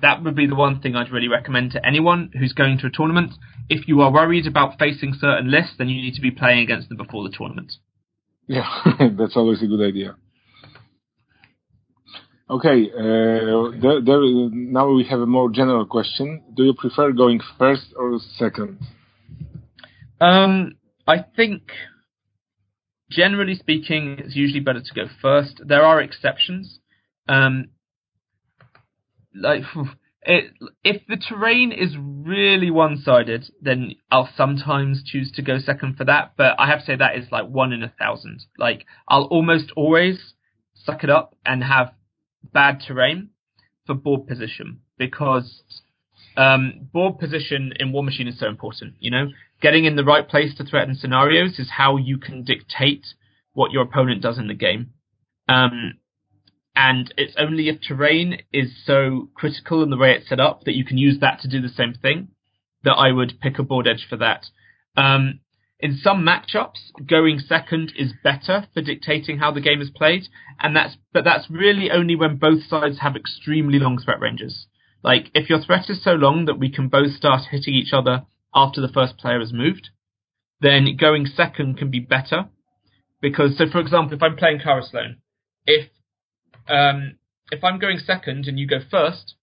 That would be the one thing I'd really recommend to anyone who's going to a tournament. If you are worried about facing certain lists, then you need to be playing against them before the tournament. Yeah, that's always a good idea. Okay, now we have a more general question. Do you prefer going first or second? I think, generally speaking, it's usually better to go first. There are exceptions. If the terrain is really one-sided, then I'll sometimes choose to go second for that. But I have to say that is like 1 in 1,000. Like, I'll almost always suck it up and have bad terrain for board position, because board position in Warmachine is so important. You know, getting in the right place to threaten scenarios is how you can dictate what your opponent does in the game. And it's only if terrain is so critical in the way it's set up that you can use that to do the same thing that I would pick a board edge for that. In some matchups, going second is better for dictating how the game is played, but that's really only when both sides have extremely long threat ranges. Like, if your threat is so long that we can both start hitting each other after the first player has moved, then going second can be better. Because, so for example, if I'm playing Cara Sloan, if I'm going second and you go first,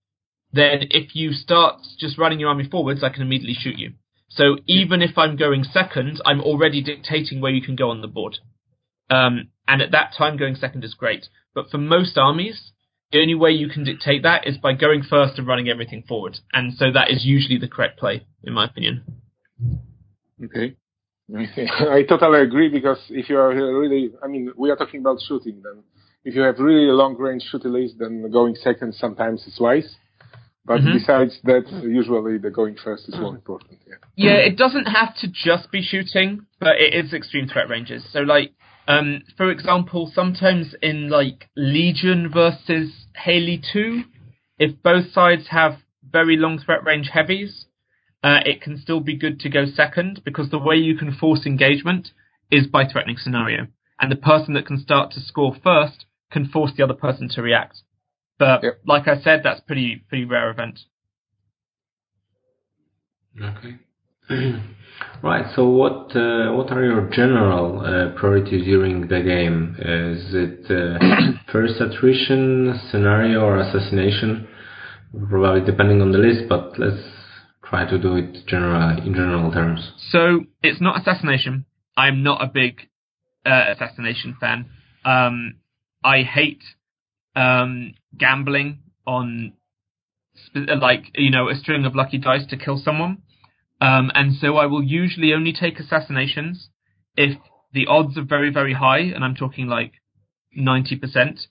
then if you start just running your army forwards, I can immediately shoot you. So even if I'm going second, I'm already dictating where you can go on the board. And at that time, going second is great. But for most armies, the only way you can dictate that is by going first and running everything forward. And so that is usually the correct play, in my opinion. Okay. I totally agree, because if you are really, we are talking about shooting, then if you have really a long-range shooting list, then going second sometimes is wise. But besides that, usually the going first is more important. Yeah, it doesn't have to just be shooting, but it is extreme threat ranges. So, like, for example, sometimes in, like, Legion versus Haley 2, if both sides have very long threat range heavies, it can still be good to go second, because the way you can force engagement is by threatening scenario. And the person that can start to score first can force the other person to react. But like I said, that's pretty rare event. Okay. Right. So what are your general priorities during the game? Is it first attrition, scenario, or assassination? Probably depending on the list, but let's try to do it in general terms. So it's not assassination. I'm not a big assassination fan. I hate gambling on a string of lucky dice to kill someone, and so I will usually only take assassinations if the odds are very, very high, and I'm talking like 90%,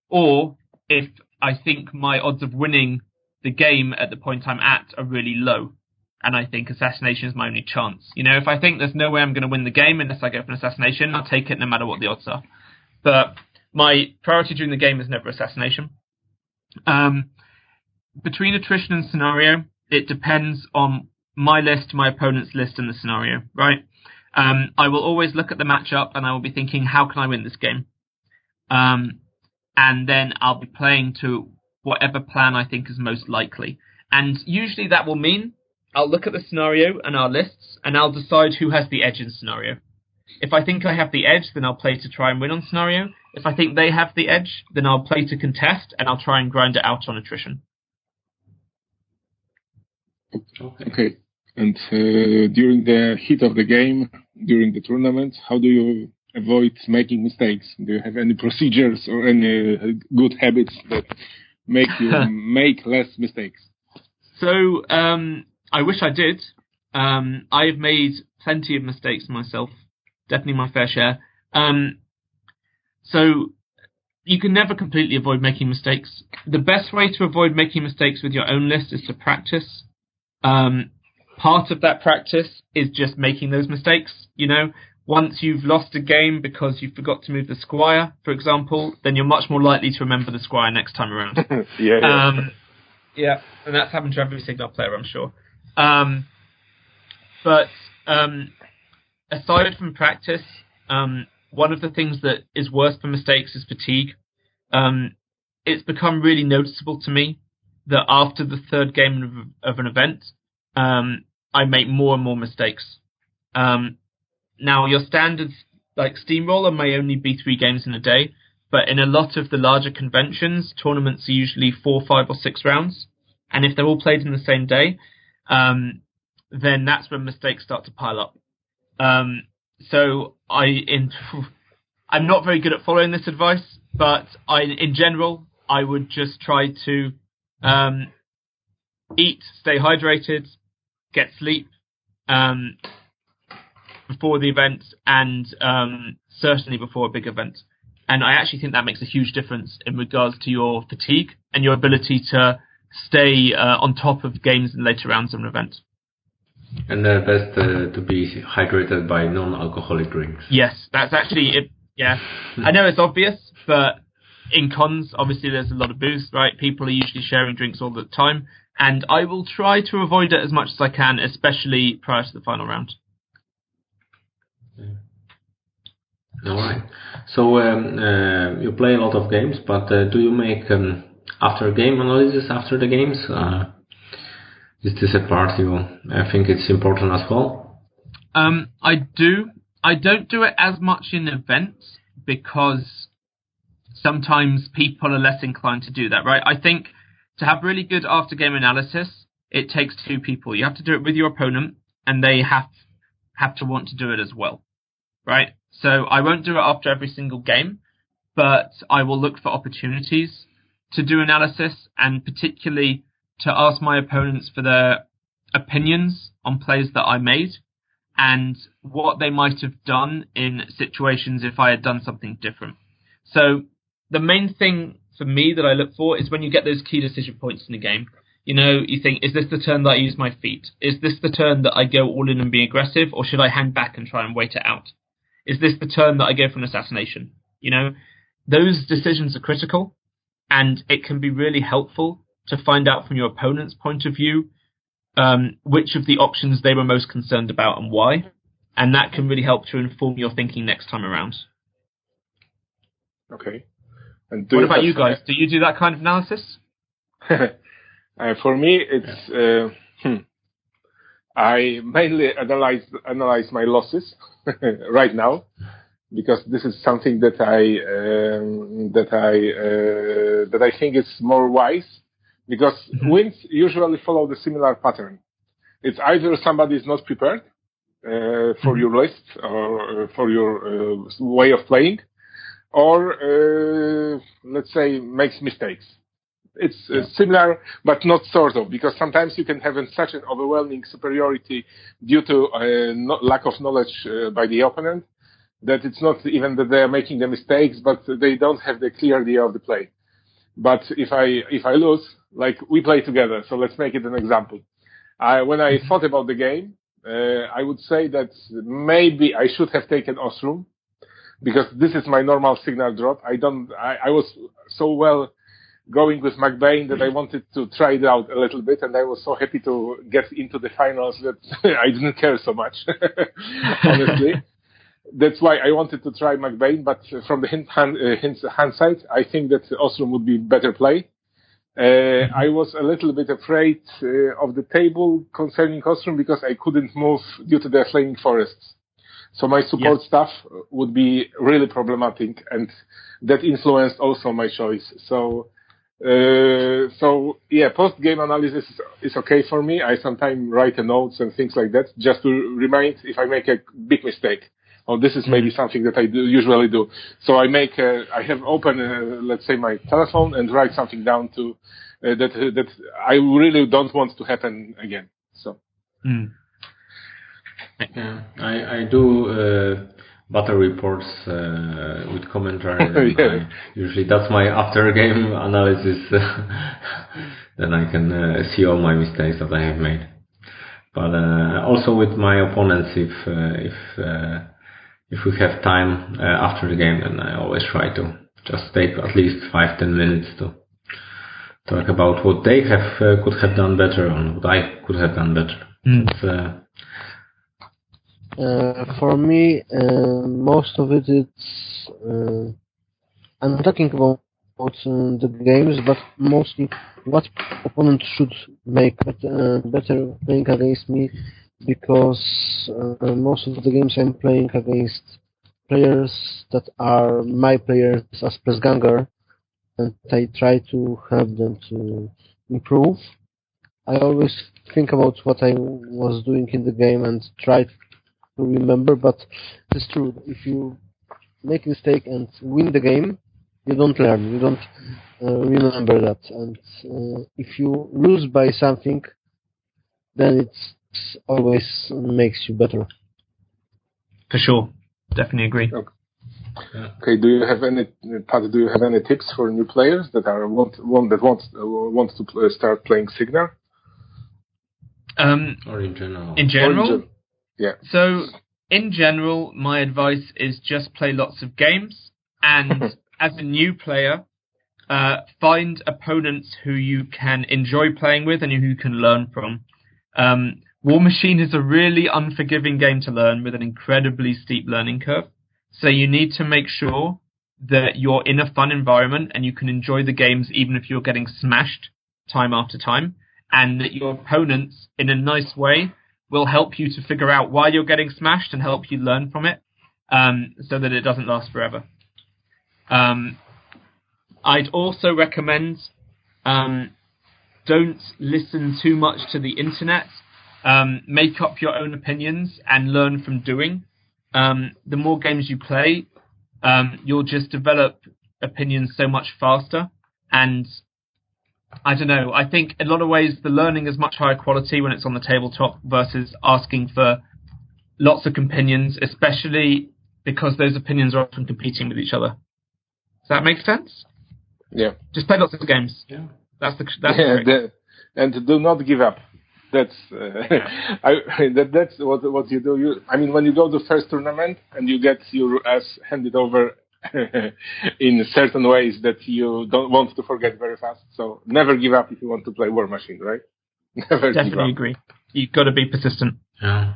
or if I think my odds of winning the game at the point I'm at are really low, and I think assassination is my only chance. You know, if I think there's no way I'm going to win the game unless I go for an assassination, I'll take it no matter what the odds are. But my priority during the game is never assassination. Between attrition and scenario, it depends on my list, my opponent's list, and the scenario, right? I will always look at the matchup and I will be thinking, how can I win this game? And then I'll be playing to whatever plan I think is most likely. And usually that will mean I'll look at the scenario and our lists, and I'll decide who has the edge in scenario. If I think I have the edge, then I'll play to try and win on scenario. If I think they have the edge, then I'll play to contest, and I'll try and grind it out on attrition. Okay. And during the heat of the game, during the tournament, how do you avoid making mistakes? Do you have any procedures or any good habits that make you make less mistakes? So, I wish I did. I've made plenty of mistakes myself. Definitely my fair share. So you can never completely avoid making mistakes. The best way to avoid making mistakes with your own list is to practice. Part of that practice is just making those mistakes. You know, once you've lost a game because you forgot to move the squire, for example, then you're much more likely to remember the squire next time around. Yeah, and that's happened to every Signal player, I'm sure. But aside from practice, one of the things that is worse for mistakes is fatigue. It's become really noticeable to me that after the third game of an event, I make more and more mistakes. Now, your standards like Steamroller may only be 3 games in a day, but in a lot of the larger conventions, tournaments are usually 4, 5, or 6 rounds. And if they're all played in the same day, then that's when mistakes start to pile up. So I'm not very good at following this advice, but in general, I would just try to eat, stay hydrated, get sleep before the event, and certainly before a big event. And I actually think that makes a huge difference in regards to your fatigue and your ability to stay on top of games in later rounds of an event. And best to be hydrated by non-alcoholic drinks. Yes, that's actually it. Yeah, I know it's obvious, but in cons, obviously there's a lot of booze, right? People are usually sharing drinks all the time, and I will try to avoid it as much as I can, especially prior to the final round. All right. So you play a lot of games, but do you make after-game analysis after the games? Is this a part you think it's important as well? I do. I don't do it as much in events because sometimes people are less inclined to do that, right? I think to have really good after-game analysis, it takes 2 people. You have to do it with your opponent, and they have to want to do it as well, right? So I won't do it after every single game, but I will look for opportunities to do analysis, and particularly to ask my opponents for their opinions on plays that I made and what they might have done in situations if I had done something different. So the main thing for me that I look for is when you get those key decision points in the game. You know, you think, is this the turn that I use my feet? Is this the turn that I go all in and be aggressive, or should I hang back and try and wait it out? Is this the turn that I go for an assassination? You know, those decisions are critical, and it can be really helpful to find out from your opponent's point of view which of the options they were most concerned about and why, and that can really help to inform your thinking next time around. Okay. And what about you guys? Do you do that kind of analysis? For me, it's I mainly analyze my losses right now, because this is something that I think is more wise, because wins usually follow the similar pattern. It's either somebody is not prepared for your list or for your way of playing, or let's say makes mistakes. It's similar, but not sort of, because sometimes you can have such an overwhelming superiority due to lack of knowledge by the opponent, that it's not even that they are making the mistakes, but they don't have the clear idea of the play. But if I lose, like we play together, so let's make it an example. When I thought about the game, I would say that maybe I should have taken Osrum, because this is my normal signal drop. I was so well going with McBain that I wanted to try it out a little bit, and I was so happy to get into the finals that I didn't care so much, honestly. That's why I wanted to try McBain, but from the hindsight, I think that Osrum would be better play. I was a little bit afraid of the table concerning Osrum, because I couldn't move due to the flaming forests. So my support staff would be really problematic, and that influenced also my choice. So post-game analysis is okay for me. I sometimes write notes and things like that, just to remind if I make a big mistake. Or this is maybe something that I usually do. So I have open, let's say, my telephone and write something down to that I really don't want to happen again. So. Yeah, I do battle reports with commentary. Usually that's my after-game analysis. Then I can see all my mistakes that I have made. But also with my opponents, if we have time after the game, then I always try to just take at least 5-10 minutes to talk about what they could have done better and what I could have done better. For me, most of it is. I'm not talking about the games, but mostly what opponent should make better playing against me, because most of the games I'm playing against players that are my players as Pressganger, and I try to help them to improve. I always think about what I was doing in the game and try to remember, but it's true. If you make a mistake and win the game, you don't learn. You don't remember that. And if you lose by something, then it always makes you better. For sure. Definitely agree. Okay. Do you have any, Pat? Do you have any tips for new players that want to start playing Signar? Or in general? In general? Yeah. So, in general, my advice is just play lots of games, and as a new player, find opponents who you can enjoy playing with and who you can learn from. Warmachine is a really unforgiving game to learn with an incredibly steep learning curve. So you need to make sure that you're in a fun environment and you can enjoy the games even if you're getting smashed time after time, and that your opponents, in a nice way, will help you to figure out why you're getting smashed and help you learn from it, so that it doesn't last forever. I'd also recommend don't listen too much to the internet. Make up your own opinions and learn from doing. The more games you play, you'll just develop opinions so much faster. And I don't know, I think in a lot of ways the learning is much higher quality when it's on the tabletop versus asking for lots of opinions, especially because those opinions are often competing with each other. Does that make sense? Yeah. Just play lots of games. Yeah. That's and do not give up. That's that's what you do. When you go to first tournament and you get your ass handed over in certain ways that you don't want to forget very fast. So never give up if you want to play Warmachine, right? Never Definitely give up. agree. You've got to be persistent. Yeah.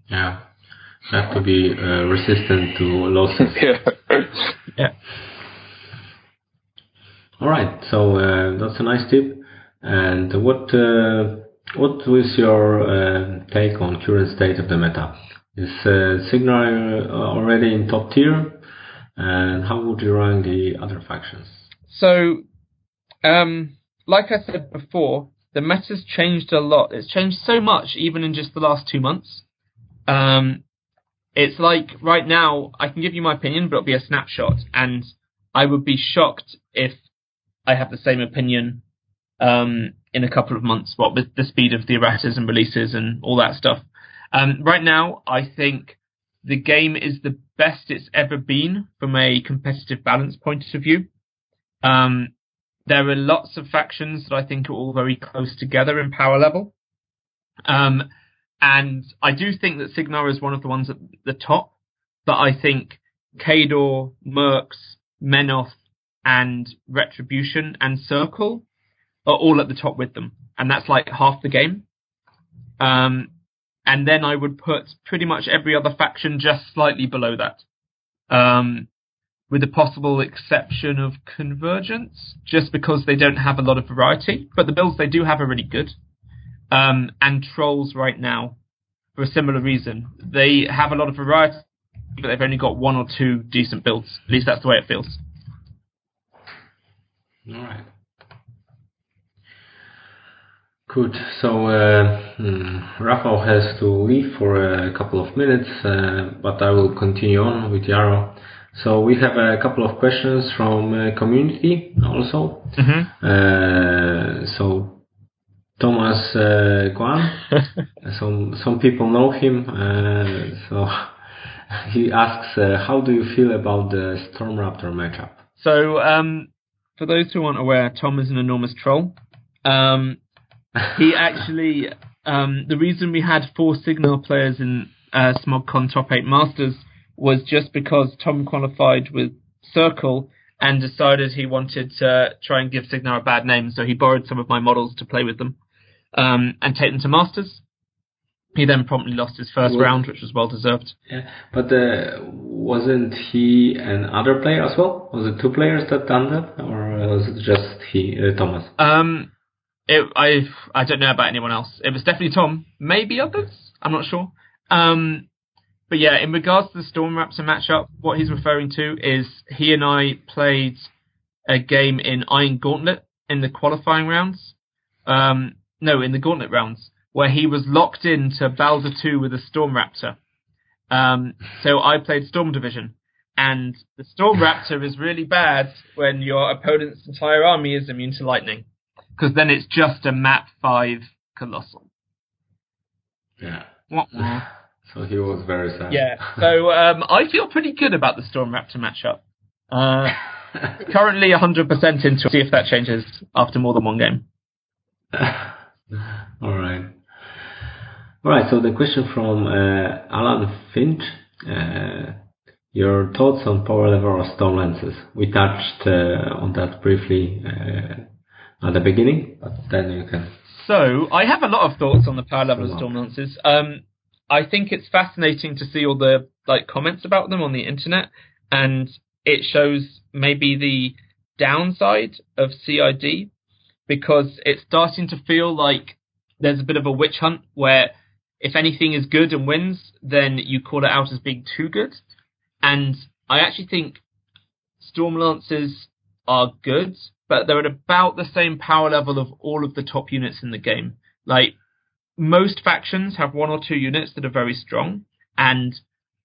Yeah. Have to be resistant to losses. Yeah. All right. So that's a nice tip. And what was your take on current state of the meta? Is Signar already in top tier? And how would you rank the other factions? So, like I said before, the meta's changed a lot. It's changed so much, even in just the last 2 months. It's like, right now, I can give you my opinion, but it'll be a snapshot. And I would be shocked if I have the same opinion in a couple of months, with the speed of the erratas and releases and all that stuff. Right now, I think the game is the best it's ever been from a competitive balance point of view. There are lots of factions that I think are all very close together in power level. And I do think that Signar is one of the ones at the top, but I think Kador, Mercs, Menoth, and Retribution and Circle are all at the top with them. And that's like half the game. And then I would put pretty much every other faction just slightly below that. With the possible exception of Convergence, just because they don't have a lot of variety. But the builds they do have are really good. And Trolls right now, for a similar reason. They have a lot of variety, but they've only got 1 or 2 decent builds. At least that's the way it feels. All right. Good. So Rafał has to leave for a couple of minutes, but I will continue on with Yaro. So we have a couple of questions from community also. Mm-hmm. So Thomas Guan, some people know him. So he asks, how do you feel about the Storm Raptor matchup? So for those who aren't aware, Tom is an enormous troll. He actually, the reason we had 4 Signar players in Smog Con Top 8 Masters was just because Tom qualified with Circle and decided he wanted to try and give Signar a bad name, so he borrowed some of my models to play with them and take them to Masters. He then promptly lost his first round, which was well deserved. Yeah, but wasn't he and other player as well? Was it 2 players that done that, or was it just he, Thomas? I don't know about anyone else. It was definitely Tom. Maybe others. I'm not sure. But yeah, in regards to the Storm Raptor matchup, what he's referring to is he and I played a game in Iron Gauntlet in the qualifying rounds. In the Gauntlet rounds, where he was locked into Balder 2 with a Storm Raptor. So I played Storm Division. And the Storm Raptor is really bad when your opponent's entire army is immune to lightning. Because then it's just a map 5 Colossal. Yeah. What? So he was very sad. Yeah. So I feel pretty good about the Storm Raptor matchup. Currently 100% into see if that changes after more than one game. All right, so the question from Alan Finch. Your thoughts on power level of Storm Lances? We touched on that briefly at the beginning, but then you can... So, I have a lot of thoughts on the power level of Storm Lances. I think it's fascinating to see all the comments about them on the internet, and it shows maybe the downside of CID, because it's starting to feel like there's a bit of a witch hunt where if anything is good and wins, then you call it out as being too good. And I actually think Storm Lancers are good, but they're at about the same power level of all of the top units in the game. Like, most factions have 1 or 2 units that are very strong, and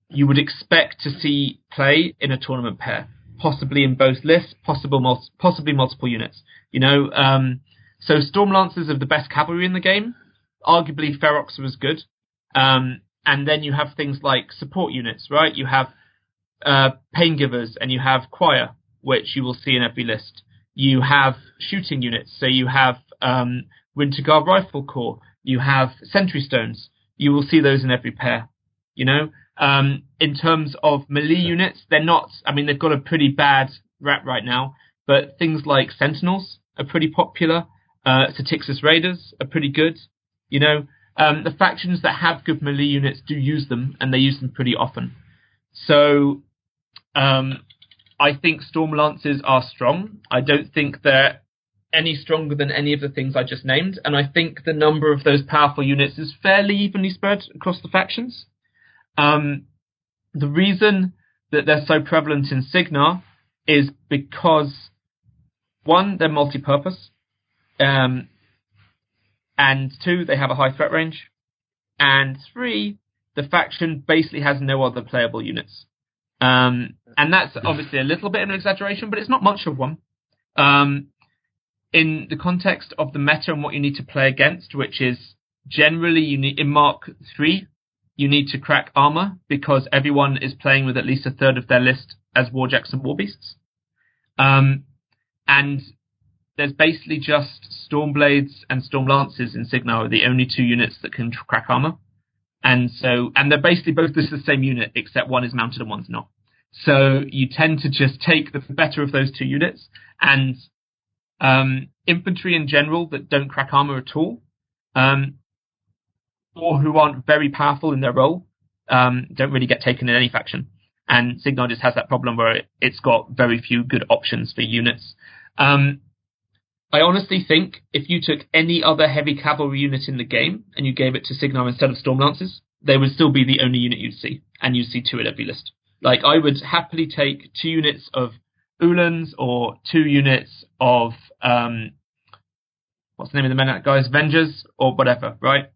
you would expect to see play in a tournament pair, possibly in both lists, possibly multiple units. So Storm Lancers are the best cavalry in the game. Arguably, Ferox was good. And then you have things like support units, right? You have Pain Givers, and you have Choir, which you will see in every list. You have shooting units, so you have Winterguard Rifle Corps. You have Sentry Stones. You will see those in every pair. In terms of melee units, they're not. I mean, they've got a pretty bad rap right now, but things like Sentinels are pretty popular. Statixis Raiders are pretty good. The factions that have good melee units do use them, and they use them pretty often. So, I think Storm Lancers are strong. I don't think they're any stronger than any of the things I just named, and I think the number of those powerful units is fairly evenly spread across the factions. The reason that they're so prevalent in Signar is because, 1, they're multi-purpose, and 2, they have a high threat range, and 3, the faction basically has no other playable units. And that's obviously a little bit of an exaggeration, but it's not much of one. In the context of the meta and what you need to play against, which is generally you need in Mark 3, you need to crack armor because everyone is playing with at least a third of their list as Warjacks and Warbeasts. And there's basically just Stormblades and Storm Lancers in Signar are the only 2 units that can crack armor. And they're basically both the same unit, except one is mounted and one's not. So you tend to just take the better of those 2 units, and infantry in general that don't crack armor at all, or who aren't very powerful in their role, don't really get taken in any faction. And Signar just has that problem where it's got very few good options for units. I honestly think if you took any other heavy cavalry unit in the game and you gave it to Signar instead of Storm Lancers, they would still be the only unit you'd see, and you'd see 2 at every list. Like, I would happily take 2 units of Ulans or 2 units of, what's the name of the men guys? Vengers or whatever, right?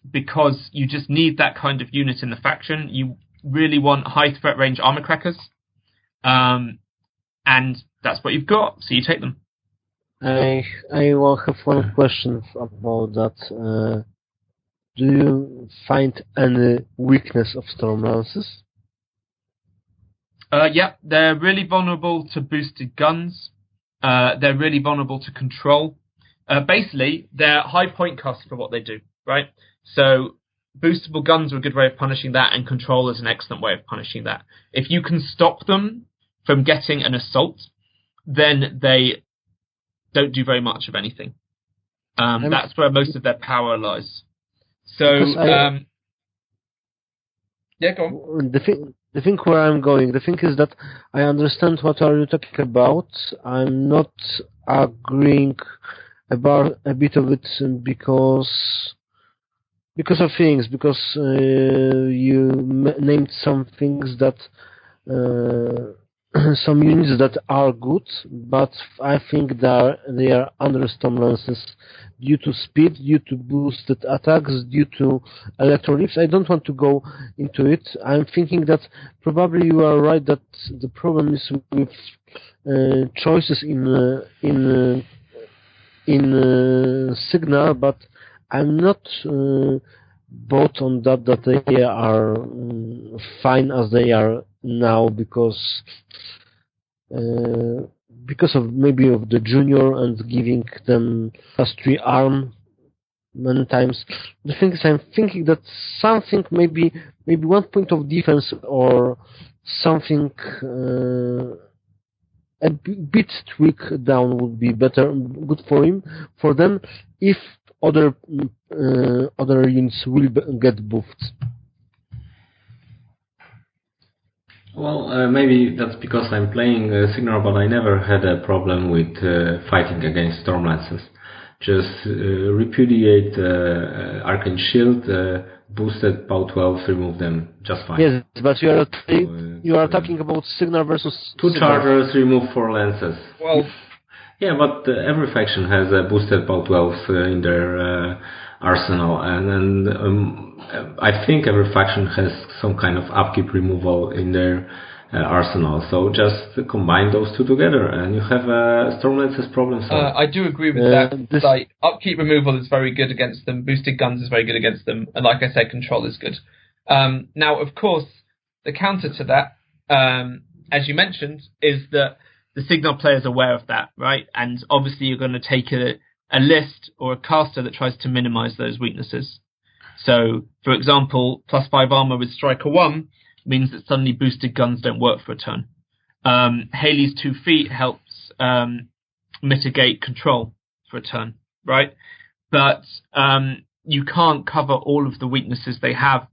Because you just need that kind of unit in the faction. You really want high threat range armor crackers. And that's what you've got, so you take them. I will have one question about that. Do you find any weakness of Storm Lances? Yeah, they're really vulnerable to boosted guns. They're really vulnerable to control. Basically, they're high point cost for what they do, right? So boostable guns are a good way of punishing that, and control is an excellent way of punishing that. If you can stop them from getting an assault, then they don't do very much of anything. That's where most of their power lies. So, yeah, go on. The thing where I'm going, the thing is that I understand what are you talking about. I'm not agreeing about a bit of it because of things, because you named some things that some units that are good, but I think that they are under storm lances due to speed, due to boosted attacks, due to electrolytes. I don't want to go into it. I'm thinking that probably you are right that the problem is with choices in Signal, but I'm not bought on that they are fine as they are now because of maybe of the junior and giving them +3 arm many times. The thing is, I'm thinking that something maybe 1 point of defense or something a bit tweak down would be good for them if other units will get buffed. Well, maybe that's because I'm playing Signal, but I never had a problem with fighting against Storm Lances. Just repudiate Arcane Shield, boosted POW 12, remove them just fine. Yes, but you are talking about Signal versus 2 Chargers, remove 4 Lances. Well, yeah, but every faction has a boosted POW 12 in their arsenal, and I think every faction has some kind of upkeep removal in their arsenal. So just combine those two together, and you have a Storm Lances problem solved. I do agree with that. Like, upkeep removal is very good against them. Boosted guns is very good against them, and like I said, control is good. Now, of course, the counter to that, as you mentioned, is that the Signal player is aware of that, right? And obviously, you're going to take a list or a caster that tries to minimize those weaknesses. So, for example, +5 armor with Stryker1 means that suddenly boosted guns don't work for a turn. Haley's 2 feet helps mitigate control for a turn, right? But you can't cover all of the weaknesses they have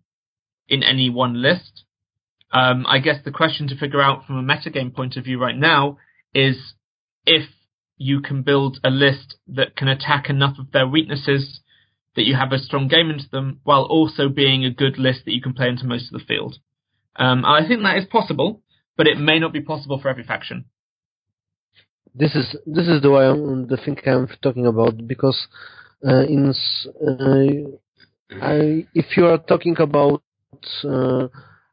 in any one list. I guess the question to figure out from a metagame point of view right now is if you can build a list that can attack enough of their weaknesses that you have a strong game into them, while also being a good list that you can play into most of the field. I think that is possible, but it may not be possible for every faction. This is the thing I'm talking about, because if you are talking about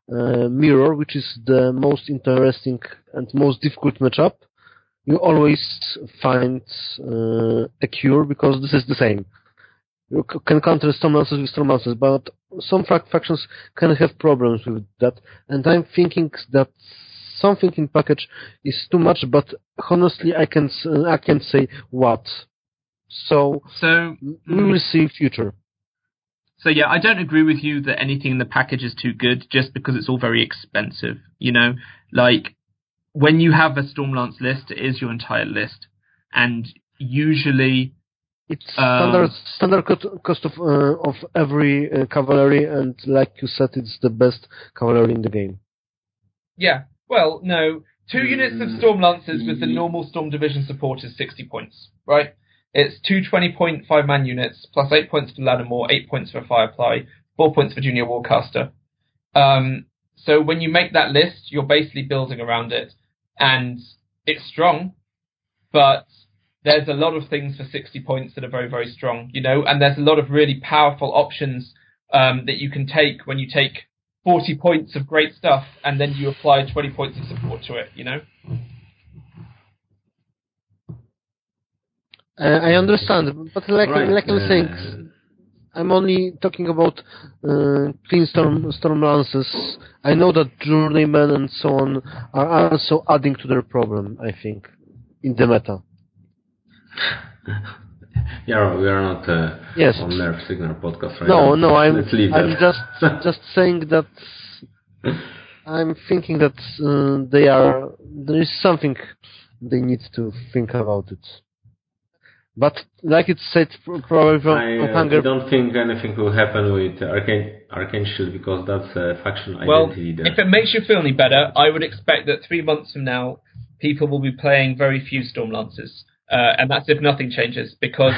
Mirror, which is the most interesting and most difficult matchup, you always find a cure, because this is the same. You can counter Storm Lances with Storm Lances, but some factions can have problems with that, and I'm thinking that something in package is too much, but honestly I can't say what. So we will see future. So yeah, I don't agree with you that anything in the package is too good just because it's all very expensive. You know, like when you have a Stormlance list, it is your entire list, and usually it's standard cost of every cavalry, and like you said, it's the best cavalry in the game. Yeah, well, no, 2 units of Storm Lancers with the normal Storm Division support is 60 points, right? It's 2 20.5 man units, plus 8 points for Lattimore, 8 points for Firefly, 4 points for Junior Warcaster. So when you make that list, you're basically building around it, and it's strong, but there's a lot of things for 60 points that are very, very strong, you know, and there's a lot of really powerful options that you can take when you take 40 points of great stuff and then you apply 20 points of support to it, you know? I understand, but like I'm saying, I'm only talking about clean storm lances. I know that journeymen and so on are also adding to their problem, I think, in the meta. Yeah, we are not on Nerf Signal podcast right now. No, I'm that. just saying that I'm thinking that there is something they need to think about it. But like it said, probably from I Hunger. don't think anything will happen with Arcane Shield because that's a faction Well, identity there. if it makes you feel any better, I would expect that 3 months from now, people will be playing very few Stormlancers. And that's if nothing changes, because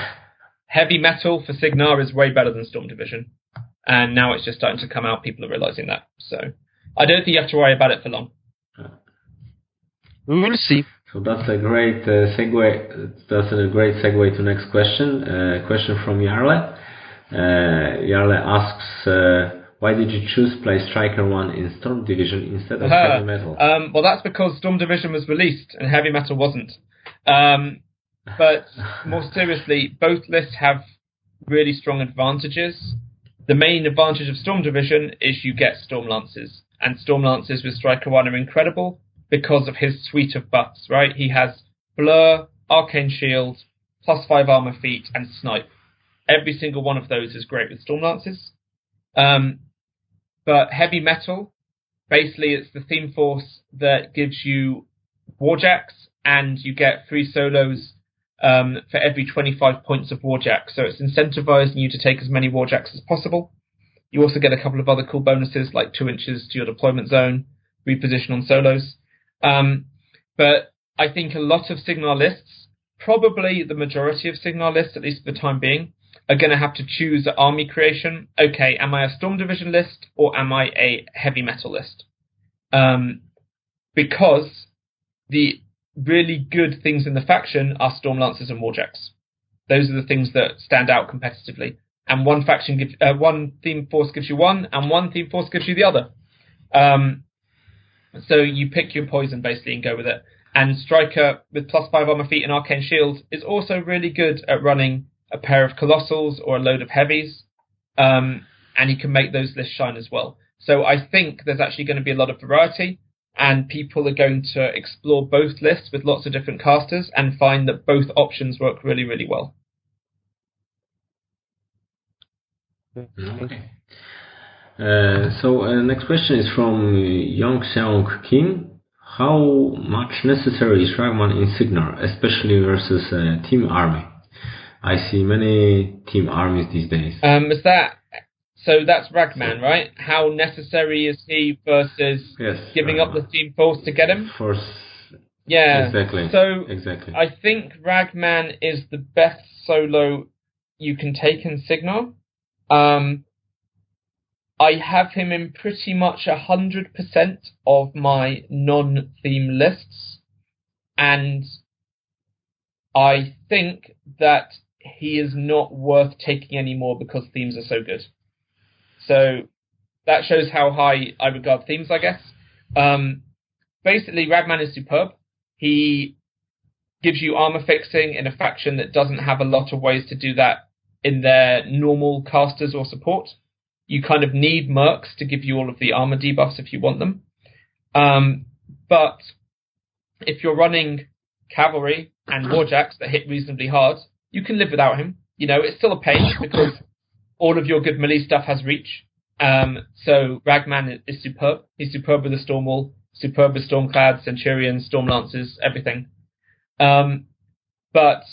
heavy metal for Signar is way better than Storm Division. And now it's just starting to come out, people are realizing that. So I don't think you have to worry about it for long. We will see. So that's a great segue. That's a great segue to next question. Question from Jarle. Jarle asks, why did you choose play Stryker1 in Storm Division instead of Heavy Metal? Well, that's because Storm Division was released and Heavy Metal wasn't. But more seriously, both lists have really strong advantages. The main advantage of Storm Division is you get Storm Lancers, and Storm Lancers with Stryker1 are incredible because of his suite of buffs, right? He has Blur, Arcane Shield, +5 armor feat, and Snipe. Every single one of those is great with Storm Lancers. But Heavy Metal, basically it's the theme force that gives you Warjacks, and you get 3 solos for every 25 points of Warjack. So it's incentivizing you to take as many Warjacks as possible. You also get a couple of other cool bonuses, like 2 inches to your deployment zone, reposition on solos. But I think a lot of Signar lists, probably the majority of Signar lists, at least for the time being, are going to have to choose army creation. Okay, am I a Storm Division list or am I a Heavy Metal list? Because the really good things in the faction are Storm Lancers and Warjacks. Those are the things that stand out competitively. And one theme force gives you one, and one theme force gives you the other. So you pick your poison basically and go with it. And Stryker with +5 armor feat and Arcane Shield is also really good at running a pair of Colossals or a load of Heavies. And he can make those lists shine as well. So I think there's actually going to be a lot of variety, and people are going to explore both lists with lots of different casters and find that both options work really, really well. Okay. Next question is from Yong Seong Kim. How much necessary is Ragman in Signar, especially versus team army? I see many team armies these days. So that's Ragman, right? How necessary is he versus giving up the team force to get him? Yeah, exactly. So exactly. I think Ragman is the best solo you can take in Signar. I have him in pretty much 100% of my non-theme lists, and I think that he is not worth taking anymore because themes are so good. So that shows how high I regard themes, I guess. Basically, Ragman is superb. He gives you armor fixing in a faction that doesn't have a lot of ways to do that in their normal casters or support. You kind of need mercs to give you all of the armor debuffs if you want them. But if you're running cavalry and warjacks that hit reasonably hard, you can live without him. You know, it's still a pain because all of your good melee stuff has reach. So Ragman is superb. He's superb with the Stormwall, superb with Stormclad, Centurions, Stormlancers, everything. But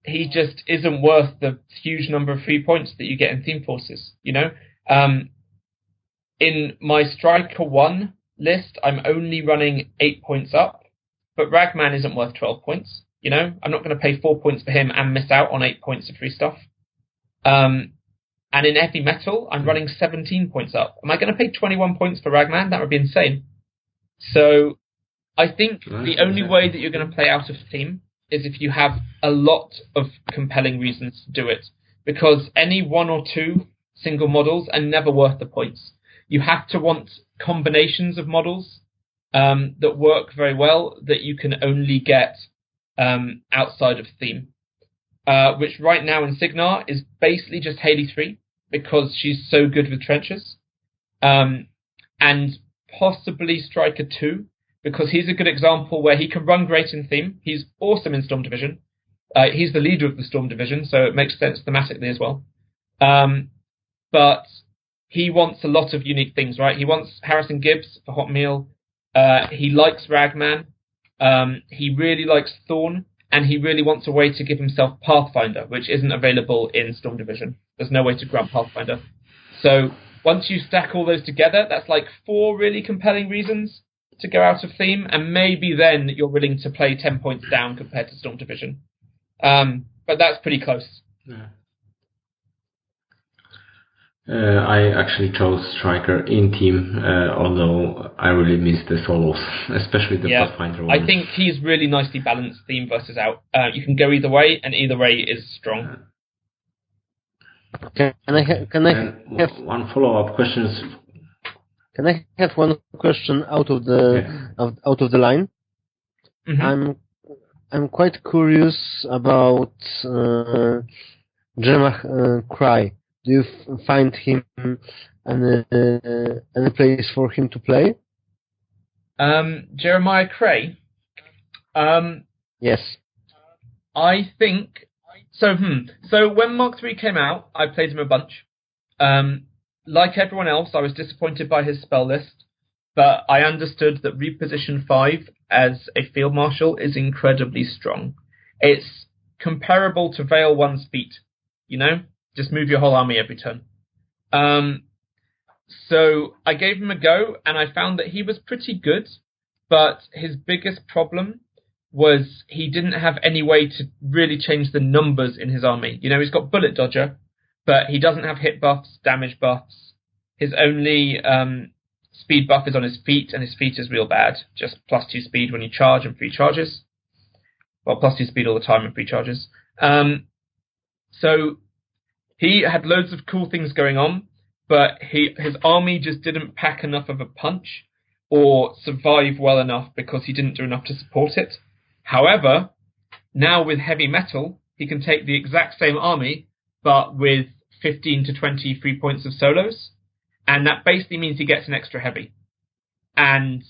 he just isn't worth the huge number of free points that you get in theme forces, you know? In my Stryker1 list, I'm only running 8 points up, but Ragman isn't worth 12 points, you know? I'm not going to pay 4 points for him and miss out on 8 points of free stuff. And in Heavy Metal, I'm running 17 points up. Am I going to pay 21 points for Ragman? That would be insane. So I think the only way that you're going to play out of theme is if you have a lot of compelling reasons to do it, because any 1 or 2 single models are never worth the points. You have to want combinations of models that work very well that you can only get outside of theme, which right now in Signar is basically just Haley 3 because she's so good with trenches, and possibly Stryker 2 because he's a good example where he can run great in theme. He's awesome in Storm Division. He's the leader of the Storm Division, so it makes sense thematically as well. But he wants a lot of unique things, right? He wants Harrison Gibbs for Hot Meal. He likes Ragman. He really likes Thorn and he really wants a way to give himself Pathfinder, which isn't available in Storm Division. There's no way to grant Pathfinder. So once you stack all those together, that's like 4 really compelling reasons to go out of theme, and maybe then you're willing to play 10 points down compared to Storm Division. But that's pretty close. Yeah. I actually chose Stryker in team, although I really miss the solos, especially the Pathfinder one. I think he's really nicely balanced theme versus out. You can go either way, and either way is strong. Can I have one follow-up question? Can I have one question out of the line? Mm-hmm. I'm quite curious about Jeremiah Cry. Do you find him any place for him to play? Jeremiah Cray? Yes. I think... So when Mark III came out, I played him a bunch. Like everyone else, I was disappointed by his spell list, but I understood that Reposition 5 as a Field Marshal is incredibly strong. It's comparable to Veil 1's feat, you know? Just move your whole army every turn. So I gave him a go, and I found that he was pretty good, but his biggest problem was he didn't have any way to really change the numbers in his army. You know, he's got Bullet Dodger, but he doesn't have hit buffs, damage buffs. His only speed buff is on his feet, and his feet is real bad. Just +2 speed when you charge and free charges. Well, +2 speed all the time and free charges. So he had loads of cool things going on, but his army just didn't pack enough of a punch or survive well enough because he didn't do enough to support it. However, now with heavy metal, he can take the exact same army, but with 15 to 20 free points of solos, and that basically means he gets an extra heavy. And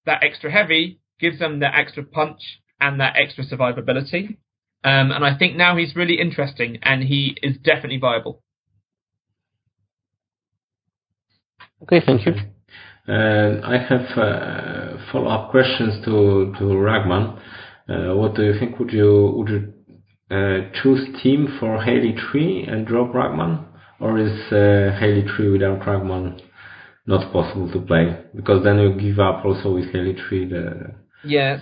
that extra heavy gives them that extra punch and that extra survivability. And I think now he's really interesting, and he is definitely viable. Okay, thank you. I have follow-up questions to Ragman. What do you think? Would you choose team for Haley 3 and drop Ragman, or is Haley 3 without Ragman not possible to play? Because then you give up also with Haley 3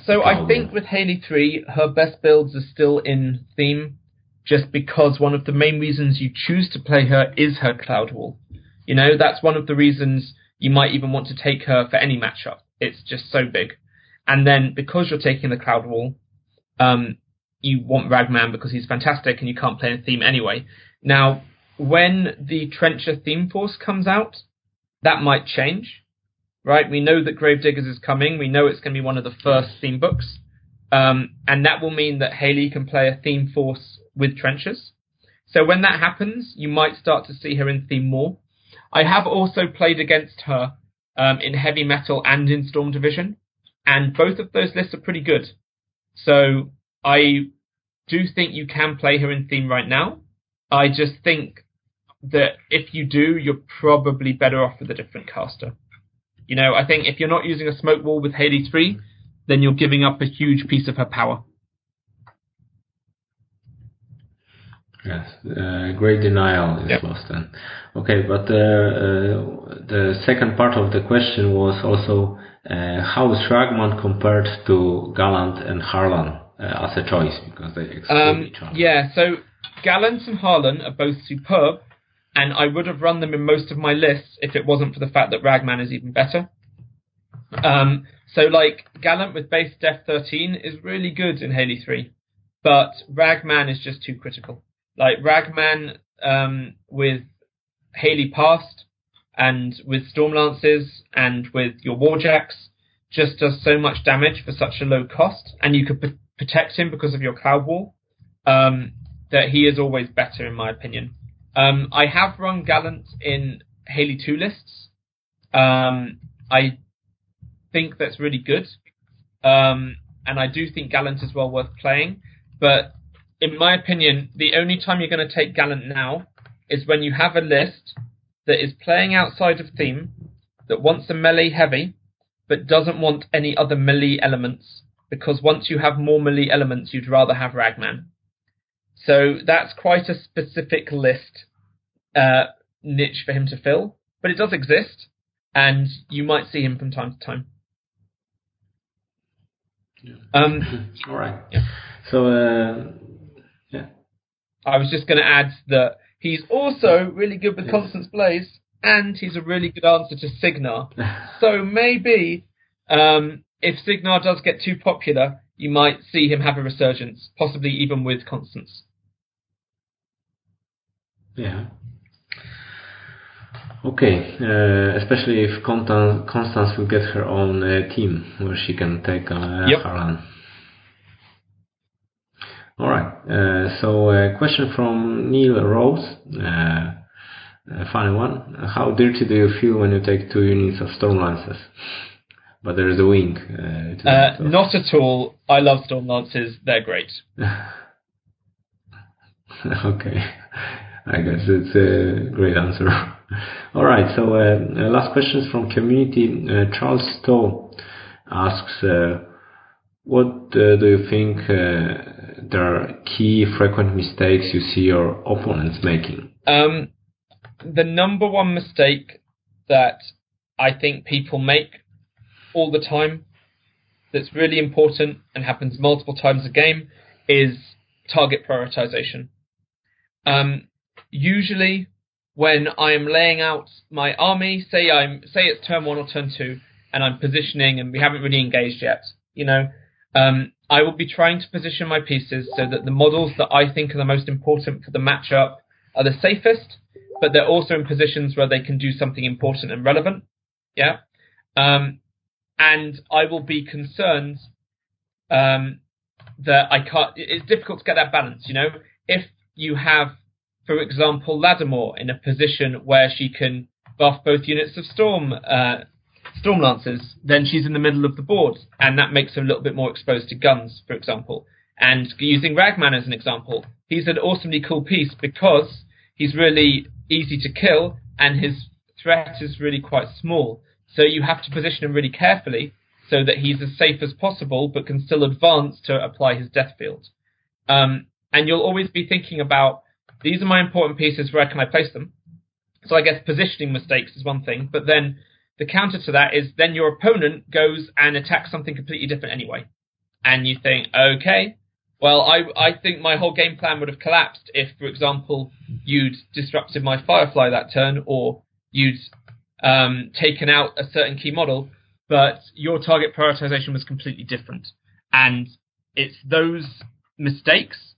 So I think with Haley 3, her best builds are still in theme, just because one of the main reasons you choose to play her is her Cloud Wall. You know, that's one of the reasons you might even want to take her for any matchup. It's just so big. And then because you're taking the Cloud Wall, you want Ragman because he's fantastic and you can't play a theme anyway. Now, when the Trencher theme force comes out, that might change. Right, we know that Gravediggers is coming. We know it's going to be one of the first theme books. And that will mean that Haley can play a theme force with Trenchers. So when that happens, you might start to see her in theme more. I have also played against her in Heavy Metal and in Storm Division, and both of those lists are pretty good. So I do think you can play her in theme right now. I just think that if you do, you're probably better off with a different caster. You know, I think if you're not using a smoke wall with Haley 3, then you're giving up a huge piece of her power. Yes, great denial is lost then. Okay, but the second part of the question was also how is Ragman compared to Gallant and Harlan as a choice, because they exclude each other. Yeah, so Gallant and Harlan are both superb, and I would have run them in most of my lists if it wasn't for the fact that Ragman is even better. So like Gallant with base def 13 is really good in Haley 3, but Ragman is just too critical. Like Ragman with Haley Past and with Stormlances and with your Warjacks just does so much damage for such a low cost, and you could protect him because of your Cloud Wall, that he is always better in my opinion. I have run Gallant in Haley 2 lists. I think that's really good. And I do think Gallant is well worth playing. But in my opinion, the only time you're going to take Gallant now is when you have a list that is playing outside of theme, that wants a melee heavy, but doesn't want any other melee elements, because once you have more melee elements, you'd rather have Ragman. So that's quite a specific list niche for him to fill, but it does exist, and you might see him from time to time. All right. Yeah. So, yeah. I was just going to add that he's also really good with Constance Blaze, and he's a really good answer to Signar. So maybe if Signar does get too popular, you might see him have a resurgence, possibly even with Constance. Yeah. Okay, especially if Constance will get her own team where she can take Harlan. All right. So a question from Neil Rose, a funny one. How dirty do you feel when you take 2 units of Storm Lances, but there is a wing? Not at all. I love Storm Lances. They're great. Okay. I guess it's a great answer. All right, so last questions from community. Charles Stowe asks, what do you think there are key frequent mistakes you see your opponents making? The number one mistake that I think people make all the time, that's really important and happens multiple times a game, is target prioritization. Usually, when I'm laying out my army, say it's turn 1 or turn 2, and I'm positioning, and we haven't really engaged yet, I will be trying to position my pieces so that the models that I think are the most important for the matchup are the safest, but they're also in positions where they can do something important and relevant. Yeah, and I will be concerned that I can't. It's difficult to get that balance. If you have, for example, Lattimore in a position where she can buff both units of Storm Lancers, then she's in the middle of the board, and that makes her a little bit more exposed to guns, for example. And using Ragman as an example, he's an awesomely cool piece because he's really easy to kill, and his threat is really quite small. So you have to position him really carefully so that he's as safe as possible, but can still advance to apply his death field. And you'll always be thinking about, these are my important pieces, where can I place them? So I guess positioning mistakes is one thing, but then the counter to that is then your opponent goes and attacks something completely different anyway. And you think, okay, well, I think my whole game plan would have collapsed if, for example, you'd disrupted my Firefly that turn, or you'd taken out a certain key model, but your target prioritization was completely different. And it's those mistakes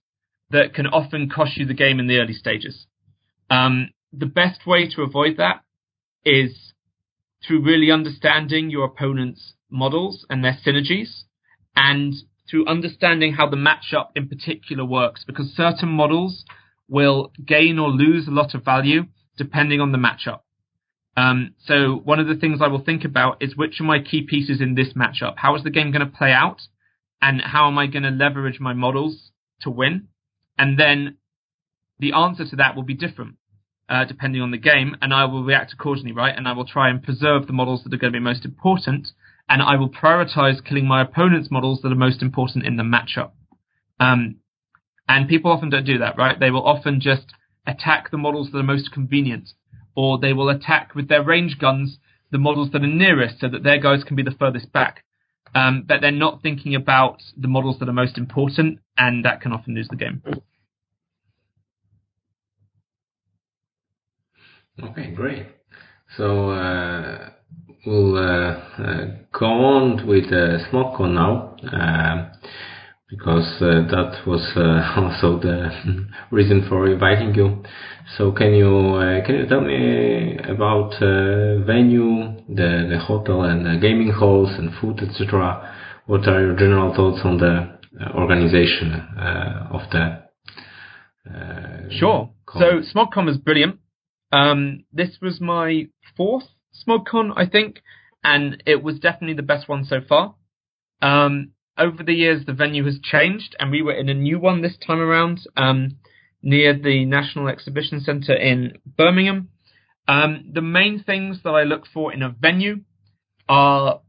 that can often cost you the game in the early stages. The best way to avoid that is through really understanding your opponent's models and their synergies, and through understanding how the matchup in particular works, because certain models will gain or lose a lot of value depending on the matchup. So one of the things I will think about is, which are my key pieces in this matchup? How is the game going to play out? And how am I going to leverage my models to win? And then the answer to that will be different depending on the game, and I will react accordingly, right? And I will try and preserve the models that are going to be most important, and I will prioritize killing my opponent's models that are most important in the matchup. And people often don't do that, right? They will often just attack the models that are most convenient, or they will attack with their range guns the models that are nearest so that their guys can be the furthest back. But they're not thinking about the models that are most important, and that can often lose the game. Okay, great. So we'll go on with Smog Con now, because that was also the reason for inviting you. So can you tell me about venue, the hotel and the gaming halls and food, etc.? What are your general thoughts on the organization of the Sure. con? So Smog Con was brilliant. This was my 4th Smog Con, I think, and it was definitely the best one so far. Over the years, the venue has changed, and we were in a new one this time around, near the National Exhibition Centre in Birmingham. The main things that I look for in a venue are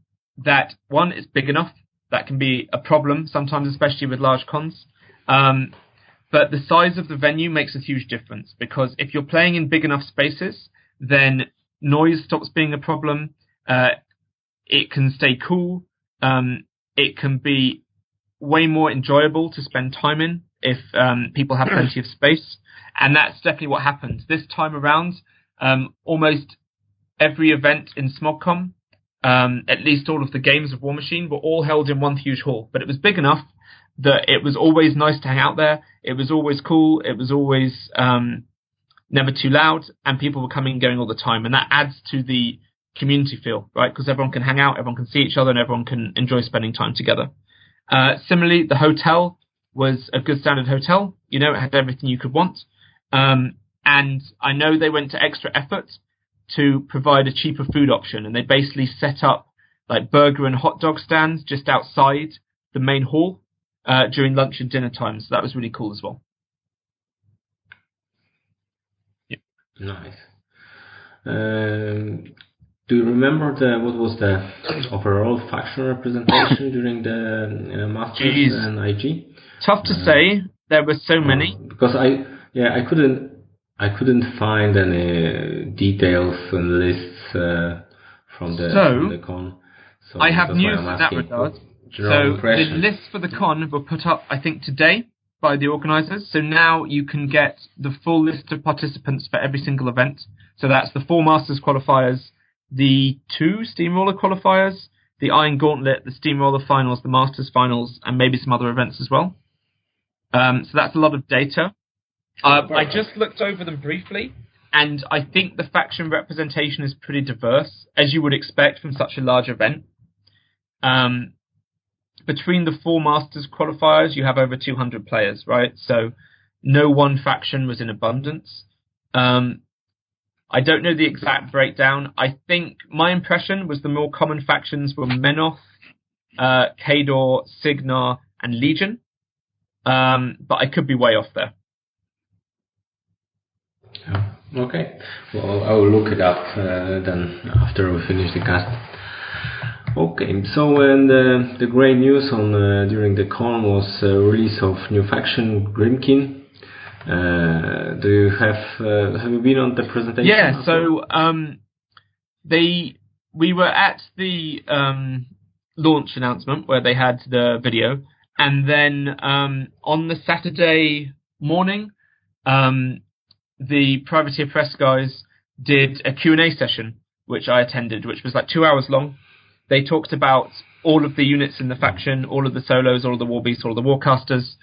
that, one, it's big enough. That can be a problem sometimes, especially with large cons. But the size of the venue makes a huge difference, because if you're playing in big enough spaces, then noise stops being a problem. It can stay cool. It can be way more enjoyable to spend time in if people have plenty of space. And that's definitely what happened. This time around, almost every event in Smog Con, at least all of the games of Warmachine, were all held in one huge hall. But it was big enough that it was always nice to hang out there. It was always cool. It was always never too loud, and people were coming and going all the time. And that adds to the community feel, right? Because everyone can hang out, everyone can see each other, and everyone can enjoy spending time together. Similarly, the hotel was a good standard hotel. You know, it had everything you could want. And I know they went to extra effort to provide a cheaper food option, and they basically set up like burger and hot dog stands just outside the main hall during lunch and dinner time. So that was really cool as well. Yep. Nice. Do you remember what was the overall faction representation during the Masters and IG? Tough to say. There were so many. Because I couldn't find any details and lists from the con. So I have news in that regard. So the lists for the con were put up, I think, today by the organisers. So now you can get the full list of participants for every single event. So that's the 4 Masters qualifiers, the 2 Steamroller qualifiers, the Iron Gauntlet, the Steamroller finals, the Masters finals, and maybe some other events as well. So that's a lot of data. I just looked over them briefly, and I think the faction representation is pretty diverse, as you would expect from such a large event. Between the 4 Masters qualifiers, you have over 200 players, right? So no one faction was in abundance. I don't know the exact breakdown. I think my impression was the more common factions were Menoth, Kador, Signar, and Legion. But I could be way off there. Okay. Well, I will look it up then after we finish the cast. Okay, so and the great news on during the con was release of new faction Grimkin. Do you have you been on the presentation? Yeah, so we were at the launch announcement where they had the video, and then on the Saturday morning, the Privateer Press guys did a Q&A session, which I attended, which was like 2 hours long. They talked about all of the units in the faction, all of the solos, all of the war beasts, all of the warcasters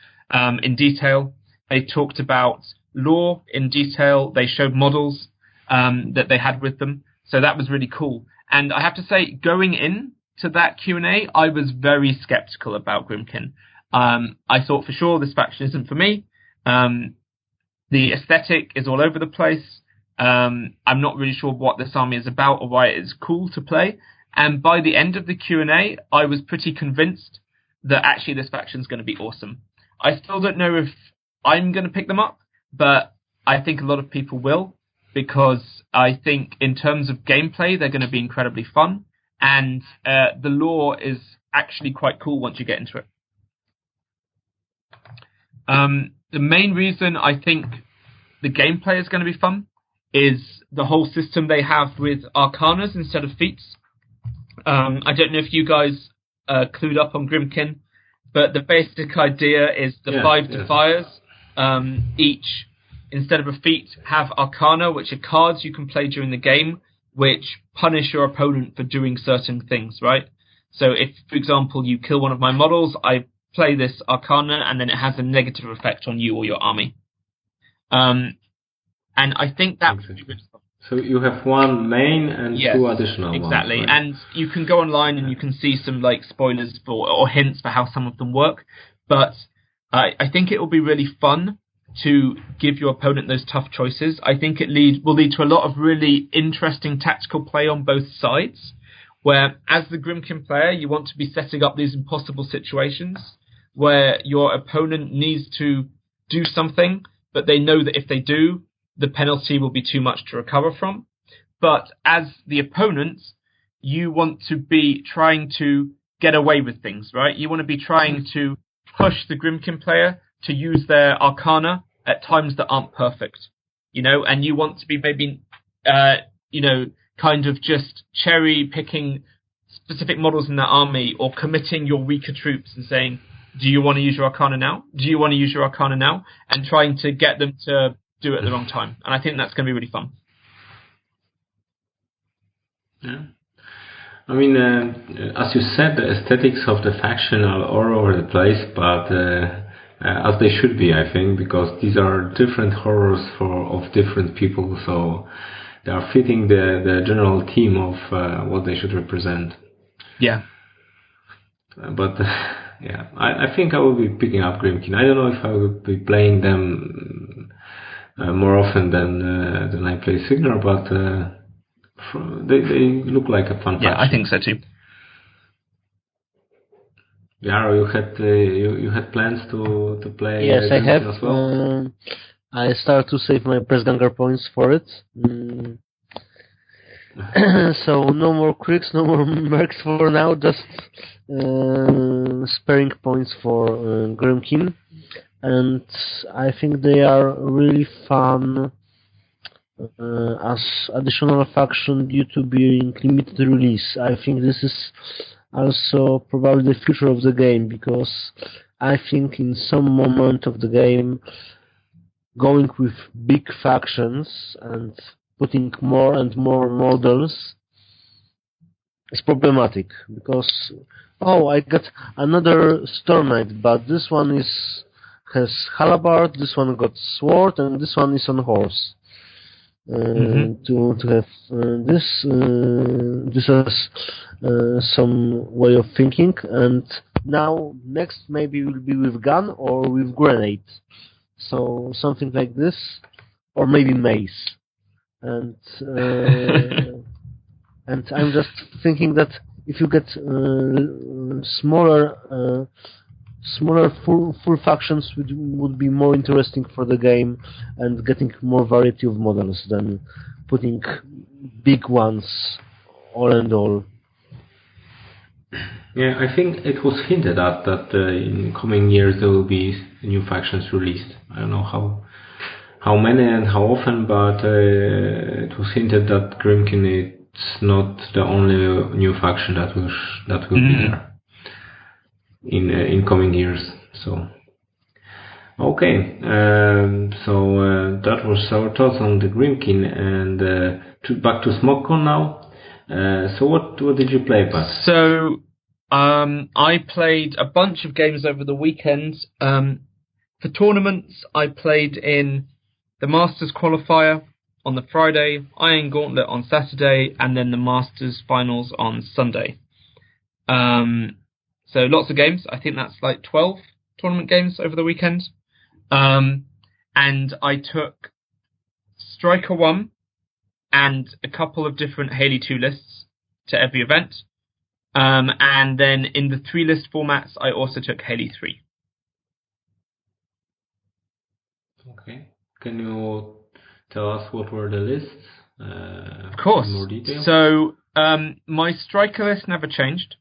in detail. They talked about lore in detail. They showed models that they had with them. So that was really cool. And I have to say, going in to that Q&A, I was very skeptical about Grimkin. I thought for sure this faction isn't for me. The aesthetic is all over the place. I'm not really sure what this army is about or why it is cool to play. And by the end of the Q&A, I was pretty convinced that actually this faction is going to be awesome. I still don't know if I'm going to pick them up, but I think a lot of people will, because I think in terms of gameplay, they're going to be incredibly fun. And the lore is actually quite cool once you get into it. The main reason I think the gameplay is going to be fun is the whole system they have with arcanas instead of feats. I don't know if you guys clued up on Grimkin, but the basic idea is the 5 defiers each, instead of a feat, have arcana, which are cards you can play during the game, which punish your opponent for doing certain things, right? So if, for example, you kill one of my models, I play this arcana, and then it has a negative effect on you or your army. And I think that would be really fun. So you have one main and 2 additional ones. Exactly, right? And you can go online and you can see some like spoilers for or hints for how some of them work. But I think it will be really fun to give your opponent those tough choices. I think it will lead to a lot of really interesting tactical play on both sides, where as the Grimkin player, you want to be setting up these impossible situations where your opponent needs to do something, but they know that if they do, the penalty will be too much to recover from. But as the opponent, you want to be trying to get away with things, right? You want to be trying to push the Grimkin player to use their Arcana at times that aren't perfect, and you want to be maybe, kind of just cherry picking specific models in their army, or committing your weaker troops and saying, do you want to use your Arcana now? Do you want to use your Arcana now? And trying to get them to do it at the wrong time. And I think that's going to be really fun. Yeah. I mean, as you said, the aesthetics of the faction are all over the place, but as they should be, I think, because these are different horrors of different people, so they are fitting the general theme of what they should represent. Yeah. But yeah, I think I will be picking up Grimkin. I don't know if I will be playing them more often than I play Signar, but they look like a fun faction. Yeah, I think so too. Yeah, you had plans to play? Yes, I have. As well? I start to save my press ganger points for it. So no more Kriegs, no more Mercs for now. Just sparing points for Grimkin, and I think they are really fun. As additional faction due to being limited release. I think this is also probably the future of the game, because I think in some moment of the game going with big factions and putting more and more models is problematic, because I got another Storm Knight, but this one has halberd, this one got sword, and this one is on horse. To have this as some way of thinking, and now next maybe will be with gun or with grenade, so something like this, or maybe mace, and and I'm just thinking that if you get smaller full factions would be more interesting for the game, and getting more variety of models than putting big ones all and all. Yeah, I think it was hinted at that in coming years there will be new factions released. I don't know how many and how often, but it was hinted that Grimkin is not the only new faction that will be there in coming years. So okay, so that was our thoughts on the Grimkin, and back to Smog Con now. So what did you play, Pat? So I played a bunch of games over the weekend. For tournaments, I played in the Masters qualifier on the Friday, Iron Gauntlet on Saturday, and then the Masters finals on Sunday. So lots of games. I think that's like 12 tournament games over the weekend. And I took Stryker1 and a couple of different Haley 2 lists to every event. And then in the 3 list formats, I also took Haley 3. Okay. Can you tell us what were the lists? Of course. In more detail? So my Stryker list never changed.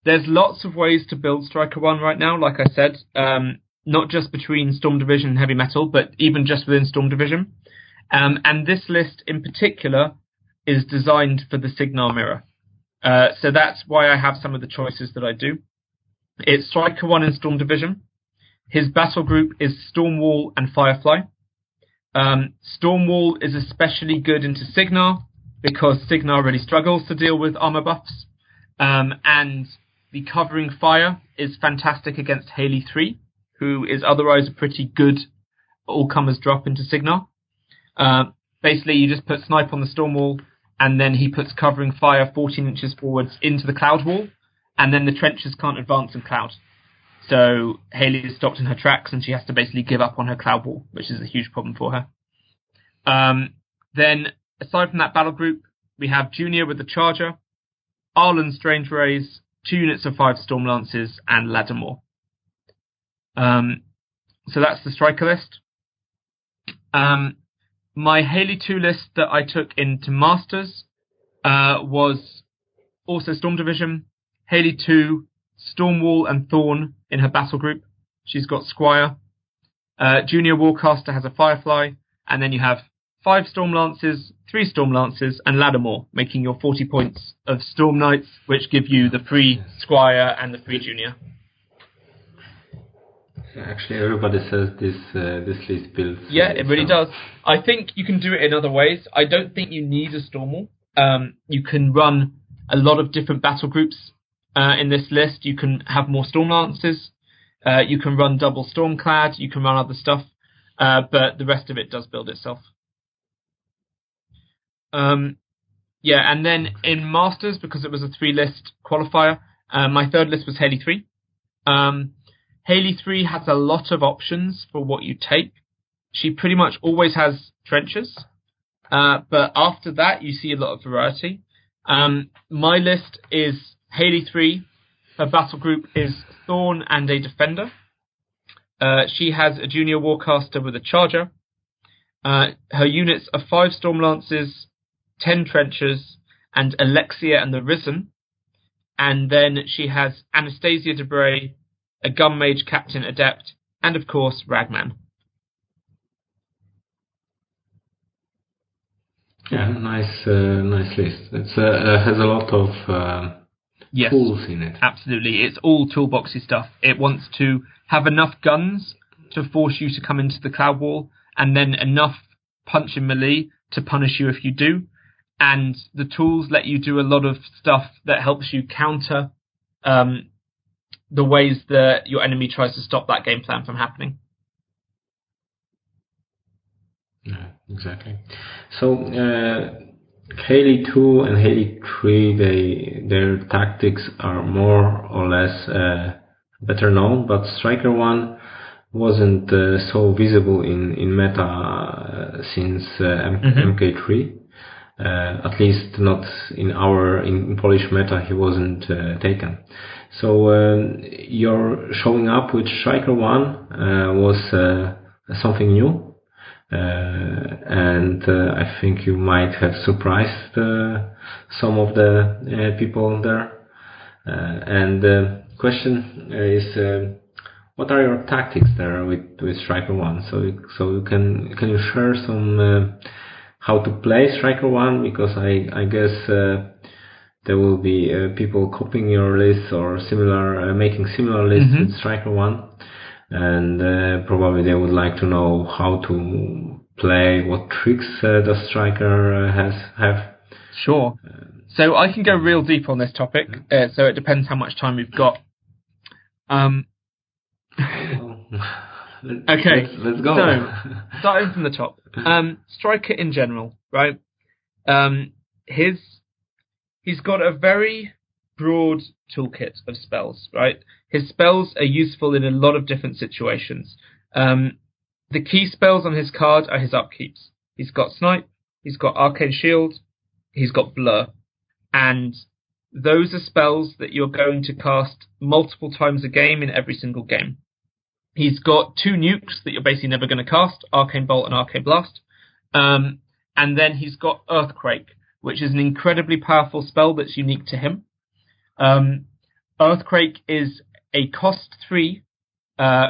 There's lots of ways to build Stryker1 right now, like I said, not just between Storm Division and Heavy Metal, but even just within Storm Division. And this list in particular is designed for the Signar mirror. So that's why I have some of the choices that I do. It's Stryker1 in Storm Division. His battle group is Stormwall and Firefly. Stormwall is especially good into Signar, because Signar really struggles to deal with armor buffs. And the Covering Fire is fantastic against Haley 3, who is otherwise a pretty good all-comers drop into Signar. Basically, you just put Snipe on the Stormwall, and then he puts Covering Fire 14 inches forwards into the Cloud Wall, and then the trenches can't advance in Cloud. So Haley is stopped in her tracks, and she has to basically give up on her Cloud Wall, which is a huge problem for her. Then, aside from that battle group, we have Junior with the Charger, Arlen Strange Rays, 2 units of 5 Storm Lances, and Lattimore. So that's the Stryker list. My Haley 2 list that I took into Masters was also Storm Division, Haley 2, Stormwall and Thorn in her battle group. She's got Squire. Junior Warcaster has a Firefly, and then you have 5 Storm Lances, 3 Storm Lances, and Lattimore, making your 40 points of Storm Knights, which give you the free Squire and the free Junior. Actually, everybody says this list builds. Yeah, it really does. I think you can do it in other ways. I don't think you need a Stormwall. You can run a lot of different battle groups in this list. You can have more Storm Lances. You can run double Stormclad. You can run other stuff. But the rest of it does build itself. And then in Masters, because it was a 3-list qualifier, my third list was Haley 3. Haley 3 has a lot of options for what you take. She pretty much always has trenches. But after that, you see a lot of variety. My list is Haley 3. Her battle group is Thorn and a Defender. She has a Junior Warcaster with a Charger. Her units are 5 Storm Lances, 10 Trenchers, and Alexia and the Risen. And then she has Anastasia Debray, a Gun Mage Captain Adept, and of course Ragman. Yeah, nice list. It has a lot of tools in it. Absolutely. It's all toolboxy stuff. It wants to have enough guns to force you to come into the Cloud Wall, and then enough punch and melee to punish you if you do. And the tools let you do a lot of stuff that helps you counter the ways that your enemy tries to stop that game plan from happening. Yeah, exactly. So Haley 2 and Haley 3, their tactics are more or less better known, but Stryker1 wasn't so visible in meta since MK3. At least not in Polish meta, he wasn't taken. So your showing up with Stryker1 was something new, and I think you might have surprised some of the people there. And the question is, what are your tactics there with Stryker1? So can you share some how to play Stryker1, because I guess there will be people copying your list or making similar lists with Stryker1, and probably they would like to know how to play, what tricks does Stryker have. Sure. So I can go real deep on this topic, so it depends how much time we've got. Okay, let's go. So, starting from the top. Stryker in general, right? He's got a very broad toolkit of spells, right? His spells are useful in a lot of different situations. The key spells on his card are his upkeeps. He's got Snipe, he's got Arcane Shield, he's got Blur. And those are spells that you're going to cast multiple times a game in every single game. He's got 2 nukes that you're basically never going to cast, Arcane Bolt and Arcane Blast. And then he's got Earthquake, which is an incredibly powerful spell that's unique to him. Earthquake is a cost 3,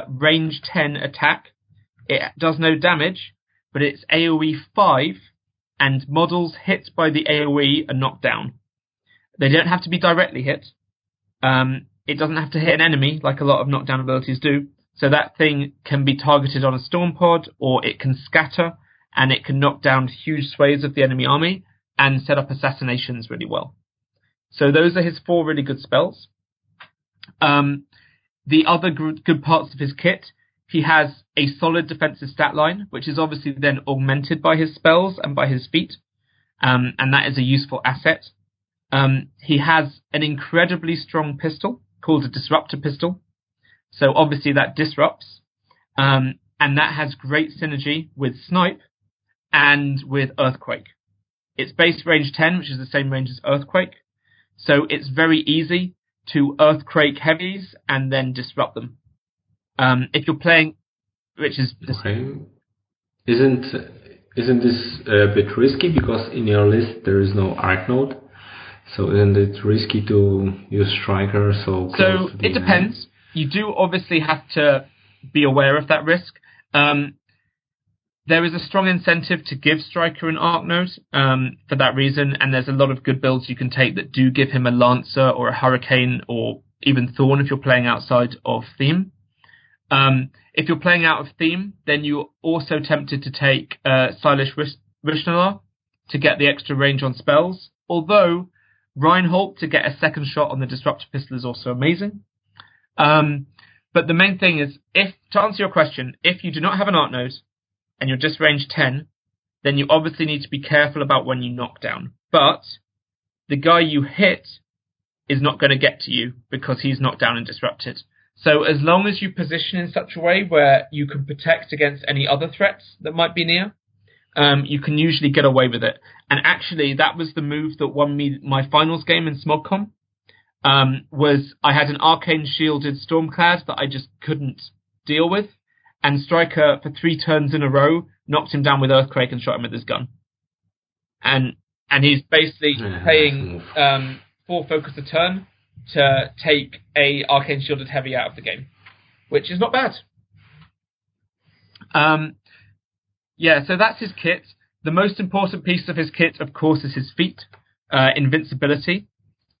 range 10 attack. It does no damage, but it's AoE 5, and models hit by the AoE are knocked down. They don't have to be directly hit. It doesn't have to hit an enemy like a lot of knockdown abilities do. So that thing can be targeted on a storm pod, or it can scatter, and it can knock down huge swathes of the enemy army and set up assassinations really well. So those are his 4 really good spells. The other good parts of his kit, he has a solid defensive stat line, which is obviously then augmented by his spells and by his feat, and that is a useful asset. He has an incredibly strong pistol called a Disruptor Pistol. So obviously that disrupts, and that has great synergy with Snipe and with Earthquake. It's base range 10, which is the same range as Earthquake. So it's very easy to Earthquake heavies and then disrupt them. If you're playing, which is... Okay. Isn't this a bit risky, because in your list there is no Arc Node? So isn't it risky to use Stryker so close So to the it depends. You do obviously have to be aware of that risk. There is a strong incentive to give Stryker an Arc Node for that reason, and there's a lot of good builds you can take that do give him a Lancer or a Hurricane or even Thorn if you're playing outside of theme. If you're playing out of theme, then you're also tempted to take Stylish Rishnalar to get the extra range on spells, although Reinhold to get a second shot on the Disruptor Pistol is also amazing. But the main thing is, to answer your question, if you do not have an Arc Node, and you're just range 10, then you obviously need to be careful about when you knock down. But the guy you hit is not going to get to you because he's knocked down and disrupted. So as long as you position in such a way where you can protect against any other threats that might be near, you can usually get away with it. And actually, that was the move that won me my finals game in Smog Con. Was I had an Arcane Shielded Stormclad that I just couldn't deal with. And Stryker, for 3 turns in a row, knocked him down with Earthquake and shot him with his gun. And he's basically paying 4 focus a turn to take a Arcane Shielded Heavy out of the game, which is not bad. So that's his kit. The most important piece of his kit, of course, is his feat, Invincibility,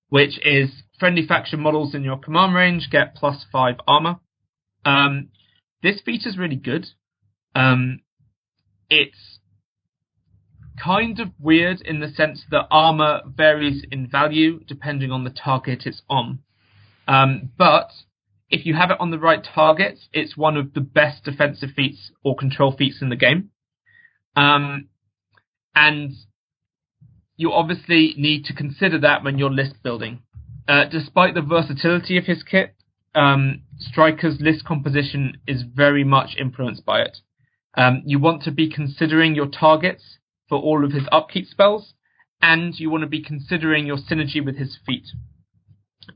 which is friendly faction models in your command range get +5 armor. This feat is really good. It's kind of weird in the sense that armor varies in value depending on the target it's on. But if you have it on the right targets, it's one of the best defensive feats or control feats in the game. And you obviously need to consider that when you're list building. Despite the versatility of his kit, Stryker's list composition is very much influenced by it. You want to be considering your targets for all of his upkeep spells, and you want to be considering your synergy with his feat.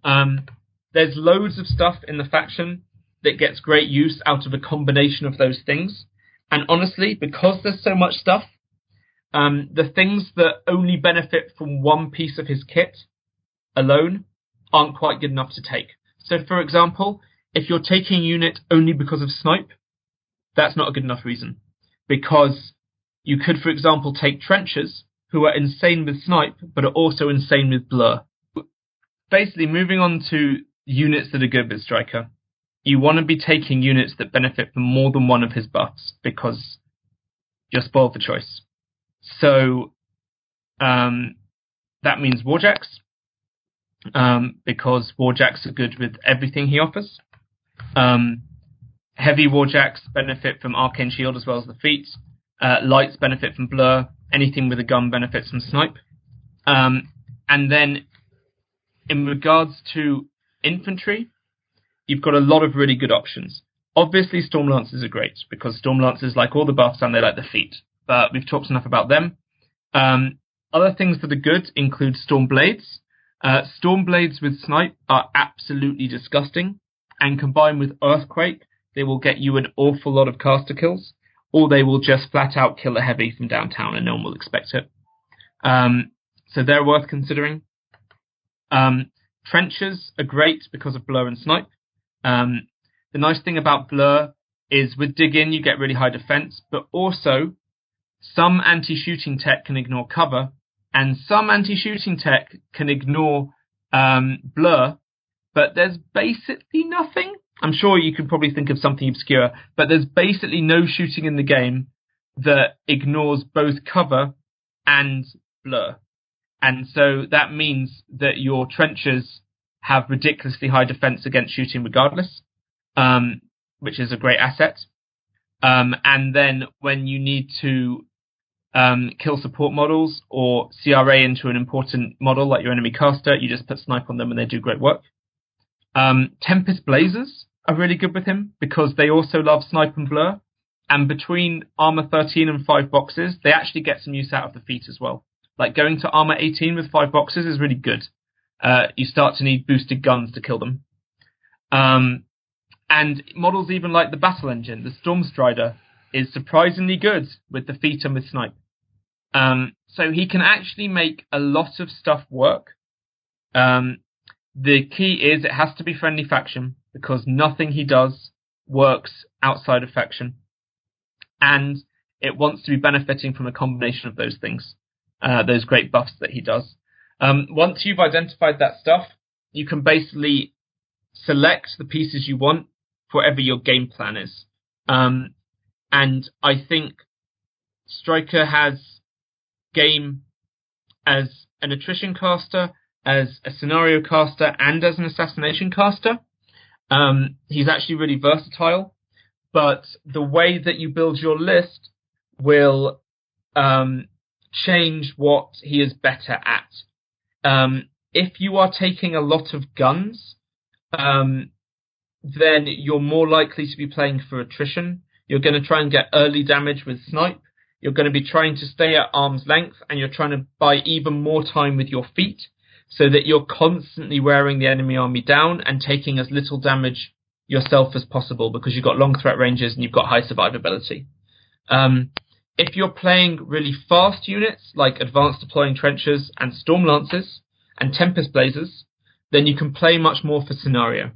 There's loads of stuff in the faction that gets great use out of a combination of those things, and honestly, because there's so much stuff, the things that only benefit from one piece of his kit alone aren't quite good enough to take. So, for example, if you're taking a unit only because of snipe, that's not a good enough reason. Because you could, for example, take trenchers who are insane with snipe, but are also insane with blur. Basically, moving on to units that are good with Stryker, you want to be taking units that benefit from more than one of his buffs, because you're spoiled for choice. So, that means Warjacks, because Warjacks are good with everything he offers. Heavy Warjacks benefit from Arcane Shield as well as the feat. Lights benefit from blur. Anything with a gun benefits from snipe. And then in regards to infantry, you've got a lot of really good options. Obviously, Storm Lancers are great because Storm Lancers like all the buffs and they like the feat. But we've talked enough about them. Other things that are good include Storm Blades. Storm Blades with snipe are absolutely disgusting, and combined with Earthquake, they will get you an awful lot of caster kills, or they will just flat out kill a heavy from downtown and no one will expect it. So they're worth considering. Trenchers are great because of blur and snipe. The nice thing about blur is with dig in you get really high defense, but also some anti-shooting tech can ignore cover, and some anti-shooting tech can ignore blur, but there's basically nothing. I'm sure you could probably think of something obscure, but there's basically no shooting in the game that ignores both cover and blur. And so that means that your trenchers have ridiculously high defense against shooting regardless, which is a great asset. And then when you need to kill support models or CRA into an important model like your enemy caster, you just put snipe on them and they do great work. Tempest Blazers are really good with him because they also love snipe and blur. And between armor 13 and 5 boxes, they actually get some use out of the feat as well. Like going to armor 18 with 5 boxes is really good. You start to need boosted guns to kill them. And models even like the Battle Engine, the Storm Strider, is surprisingly good with the feat and with snipe. So he can actually make a lot of stuff work The key is it has to be friendly faction, because nothing he does works outside of faction. And it wants to be benefiting from a combination of those things, those great buffs that he does. Once you've identified that stuff, you can basically select the pieces you want for whatever your game plan is. And I think Stryker has game as an attrition caster, as a scenario caster, and as an assassination caster. He's actually really versatile, but the way that you build your list will change what he is better at. If you are taking a lot of guns, then you're more likely to be playing for attrition. You're going to try and get early damage with snipe. You're going to be trying to stay at arm's length, and you're trying to buy even more time with your feet so that you're constantly wearing the enemy army down and taking as little damage yourself as possible, because you've got long threat ranges and you've got high survivability. If you're playing really fast units like advanced deploying trenchers and storm lancers and tempest blazers, then you can play much more for scenario,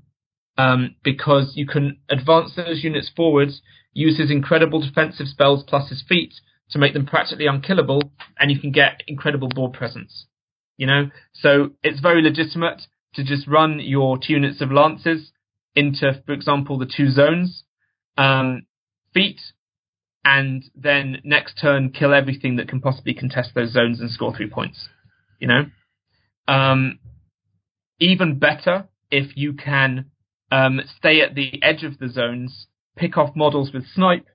because you can advance those units forwards, use his incredible defensive spells plus his feet to make them practically unkillable, and you can get incredible board presence. So it's very legitimate to just run your 2 units of lances into, for example, the 2 zones, feet, and then next turn kill everything that can possibly contest those zones and score 3 points. Even better if you can stay at the edge of the zones, pick off models with snipe,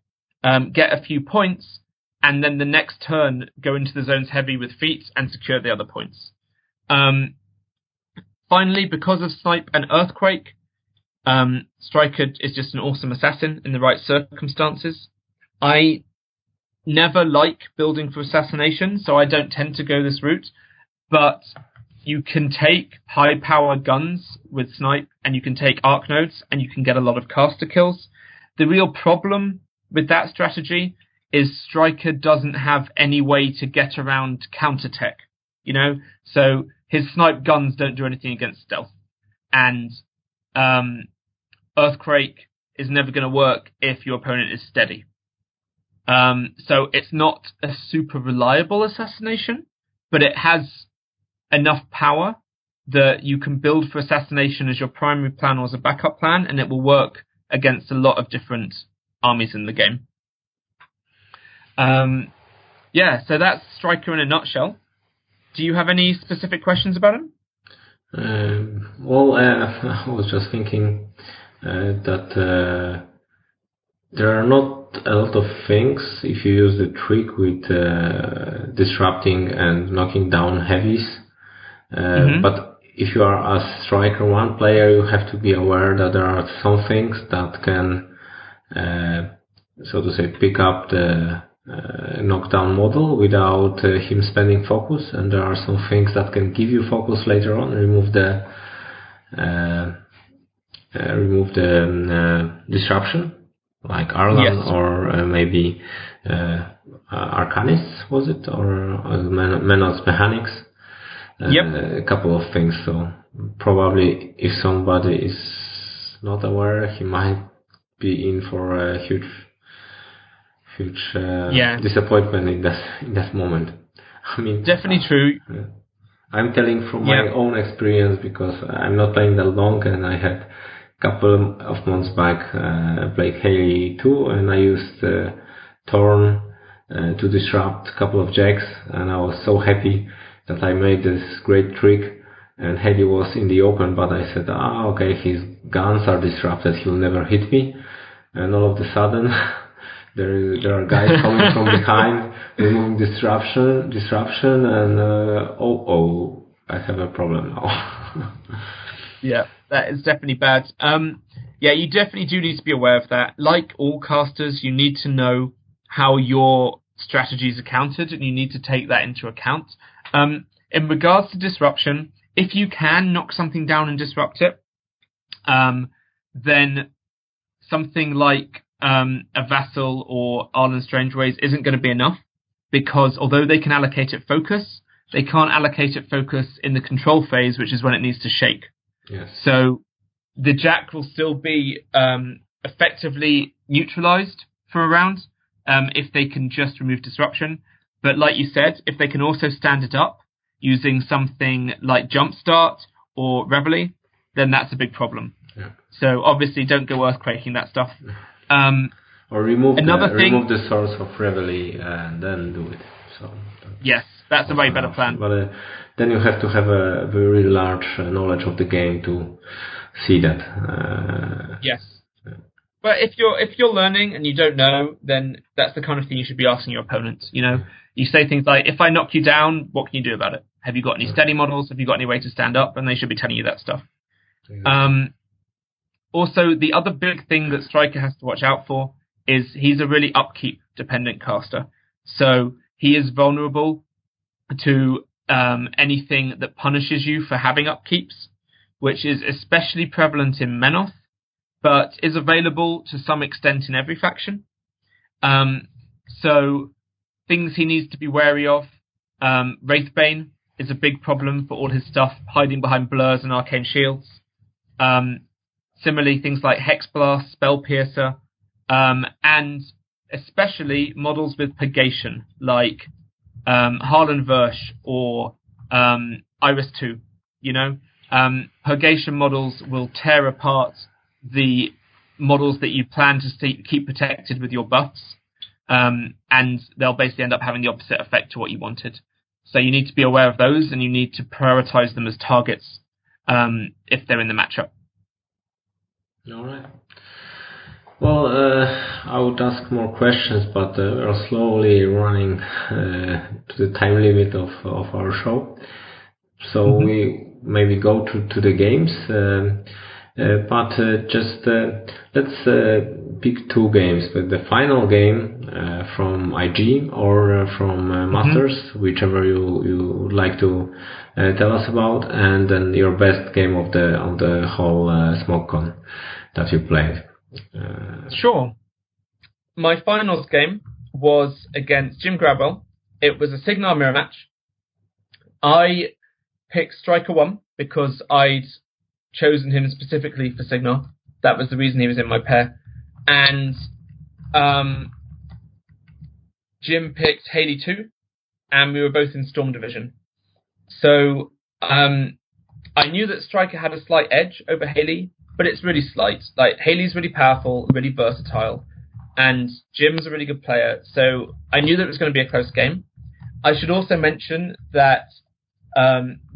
get a few points, and then the next turn go into the zones heavy with feet and secure the other points. Finally, because of snipe and earthquake, Stryker is just an awesome assassin in the right circumstances. I never like building for assassination, so I don't tend to go this route, but you can take high-power guns with snipe, and you can take arc nodes, and you can get a lot of caster kills. The real problem with that strategy is Stryker doesn't have any way to get around counter-tech, So his snipe guns don't do anything against stealth. And earthquake is never going to work if your opponent is steady. So it's not a super reliable assassination, but it has enough power that you can build for assassination as your primary plan or as a backup plan, and it will work against a lot of different armies in the game. So that's Stryker in a nutshell. Do you have any specific questions about him? I was just thinking that there are not a lot of things if you use the trick with disrupting and knocking down heavies. But if you are a Stryker1 player, you have to be aware that there are some things that can, so to say, pick up the knockdown model without him spending focus, and there are some things that can give you focus later on, remove the disruption, like Arlan, yes, or maybe Arcanis, was it, or Menos Mechanics. A couple of things. So probably if somebody is not aware, he might be in for a huge disappointment in that moment. I mean, definitely true. I'm telling from my own experience, because I'm not playing that long, and I had a couple of months back played Haley 2, and I used Thorn to disrupt a couple of jacks, and I was so happy that I made this great trick, and Haley was in the open, but I said, okay, his guns are disrupted, he'll never hit me, and all of a sudden there are guys coming from behind, removing disruption, and I have a problem now. Yeah, that is definitely bad. You definitely do need to be aware of that. Like all casters, you need to know how your strategies are countered, and you need to take that into account. In regards to disruption, if you can knock something down and disrupt it, then something like a Vassal or Arlen Strangeways isn't going to be enough, because although they can allocate it focus, they can't allocate it focus in the control phase, which is when it needs to shake. Yes. So the Jack will still be effectively neutralized for a round if they can just remove disruption. But like you said, if they can also stand it up using something like Jumpstart or Reveille, then that's a big problem. Yeah. So obviously don't go earthquaking that stuff. Or remove remove the source of Reveille and then do it. So yes, that's a way better plan. But then you have to have a very large knowledge of the game to see that. Yes. But if you're learning and you don't know, then that's the kind of thing you should be asking your opponents. You know, you say things like, "If I knock you down, what can you do about it? Have you got any steady models? Have you got any way to stand up?" And they should be telling you that stuff. Yeah. Also, the other big thing that Stryker has to watch out for is he's a really upkeep dependent caster. So he is vulnerable to anything that punishes you for having upkeeps, which is especially prevalent in Menoth, but is available to some extent in every faction. So things he needs to be wary of. Wraithbane is a big problem for all his stuff, hiding behind blurs and arcane shields. Similarly, things like Hexblast, Spell Piercer, and especially models with purgation, like Harlan Versh or Iris 2. You know, purgation models will tear apart the models that you plan to keep protected with your buffs, and they'll basically end up having the opposite effect to what you wanted. So you need to be aware of those, and you need to prioritize them as targets if they're in the matchup. All right. Well, I would ask more questions, but we're slowly running to the time limit of our show. So we maybe go to the games, but just let's pick two games. But the final game from IG or from Masters, whichever you would like to tell us about, and then your best game of the whole Smog Con that you played. Sure. My finals game was against Jim Grabwell. It was a Signar mirror match. I picked Stryker1 because I'd chosen him specifically for Signar. That was the reason he was in my pair. And Jim picked Haley 2, and we were both in Storm Division. So I knew that Stryker had a slight edge over Haley, but it's really slight. Like, Haley's really powerful, really versatile, and Jim's a really good player, so I knew that it was going to be a close game. I should also mention that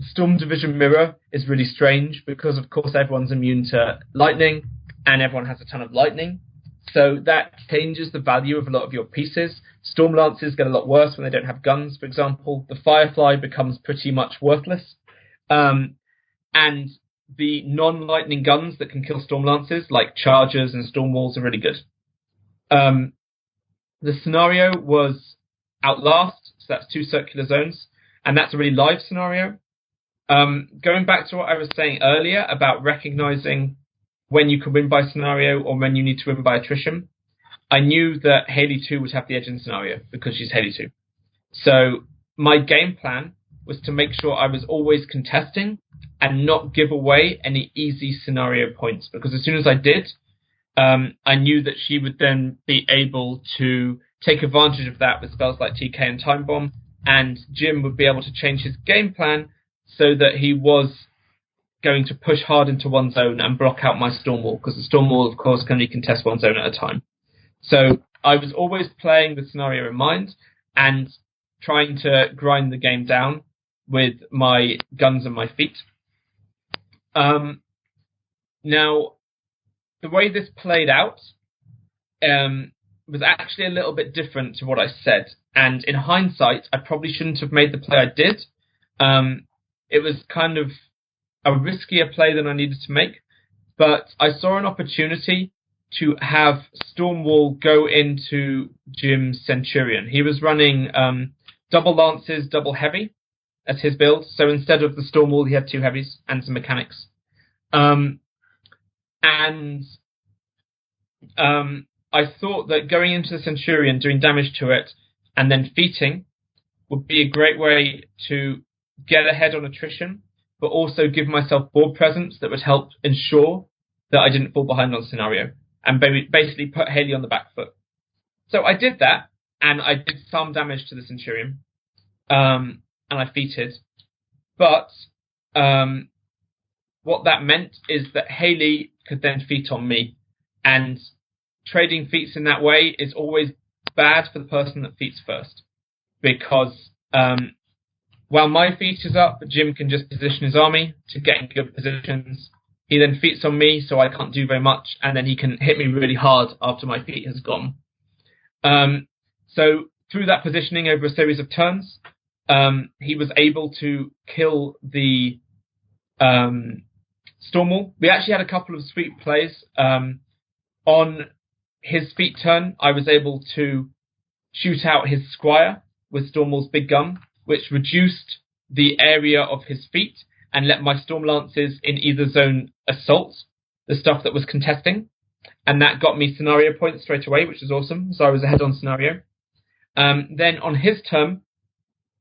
Storm Division Mirror is really strange because, of course, everyone's immune to lightning, and everyone has a ton of lightning, so that changes the value of a lot of your pieces. Storm Lances get a lot worse when they don't have guns, for example. The Firefly becomes pretty much worthless. And the non-lightning guns that can kill Storm Lances, like Chargers and Storm Walls, are really good. The scenario was Outlast, so that's 2 circular zones, and that's a really live scenario. Going back to what I was saying earlier about recognizing when you can win by scenario or when you need to win by attrition, I knew that Haley 2 would have the edge in scenario because she's Haley 2. So my game plan was to make sure I was always contesting and not give away any easy scenario points, because as soon as I did, I knew that she would then be able to take advantage of that with spells like TK and Time Bomb, and Jim would be able to change his game plan so that he was going to push hard into one zone and block out my Storm Wall, because the Storm Wall, of course, can only contest one zone at a time. So I was always playing the scenario in mind and trying to grind the game down with my guns and my feet. Now, the way this played out was actually a little bit different to what I said. And in hindsight, I probably shouldn't have made the play I did. It was kind of a riskier play than I needed to make. But I saw an opportunity to have Stormwall go into Jim's Centurion. He was running double Lances, double Heavy as his build. So instead of the Stormwall, he had 2 Heavies and some mechanics. I thought that going into the Centurion, doing damage to it, and then feating would be a great way to get ahead on attrition, but also give myself board presence that would help ensure that I didn't fall behind on scenario, and basically put Haley on the back foot. So I did that, and I did some damage to the Centurion, and I feated. But what that meant is that Haley could then feat on me, and trading feats in that way is always bad for the person that feats first, because while my feat is up, Jim can just position his army to get in good positions. He then feats on me, so I can't do very much, and then he can hit me really hard after my feat has gone. So through that positioning over a series of turns, he was able to kill the Stormwall. We actually had a couple of sweet plays. On his feat turn, I was able to shoot out his Squire with Stormwall's big gun, which reduced the area of his feat and let my Storm Lances in either zone assault the stuff that was contesting. And that got me scenario points straight away, which was awesome. So I was ahead on scenario. Then on his turn,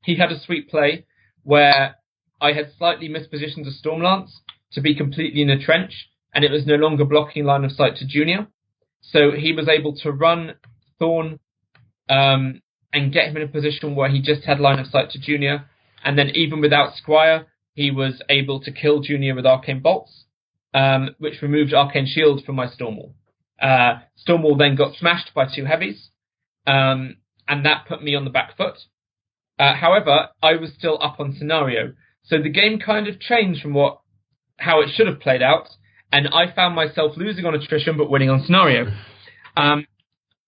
he had a sweet play where I had slightly mispositioned a Storm Lance to be completely in a trench, and it was no longer blocking line of sight to Junior. So he was able to run Thorn and get him in a position where he just had line of sight to Junior. And then even without Squire, he was able to kill Junior with Arcane Bolts, which removed Arcane Shield from my Stormwall. Stormwall then got smashed by 2 heavies, and that put me on the back foot. However, I was still up on scenario. So the game kind of changed from how it should have played out, and I found myself losing on attrition but winning on scenario,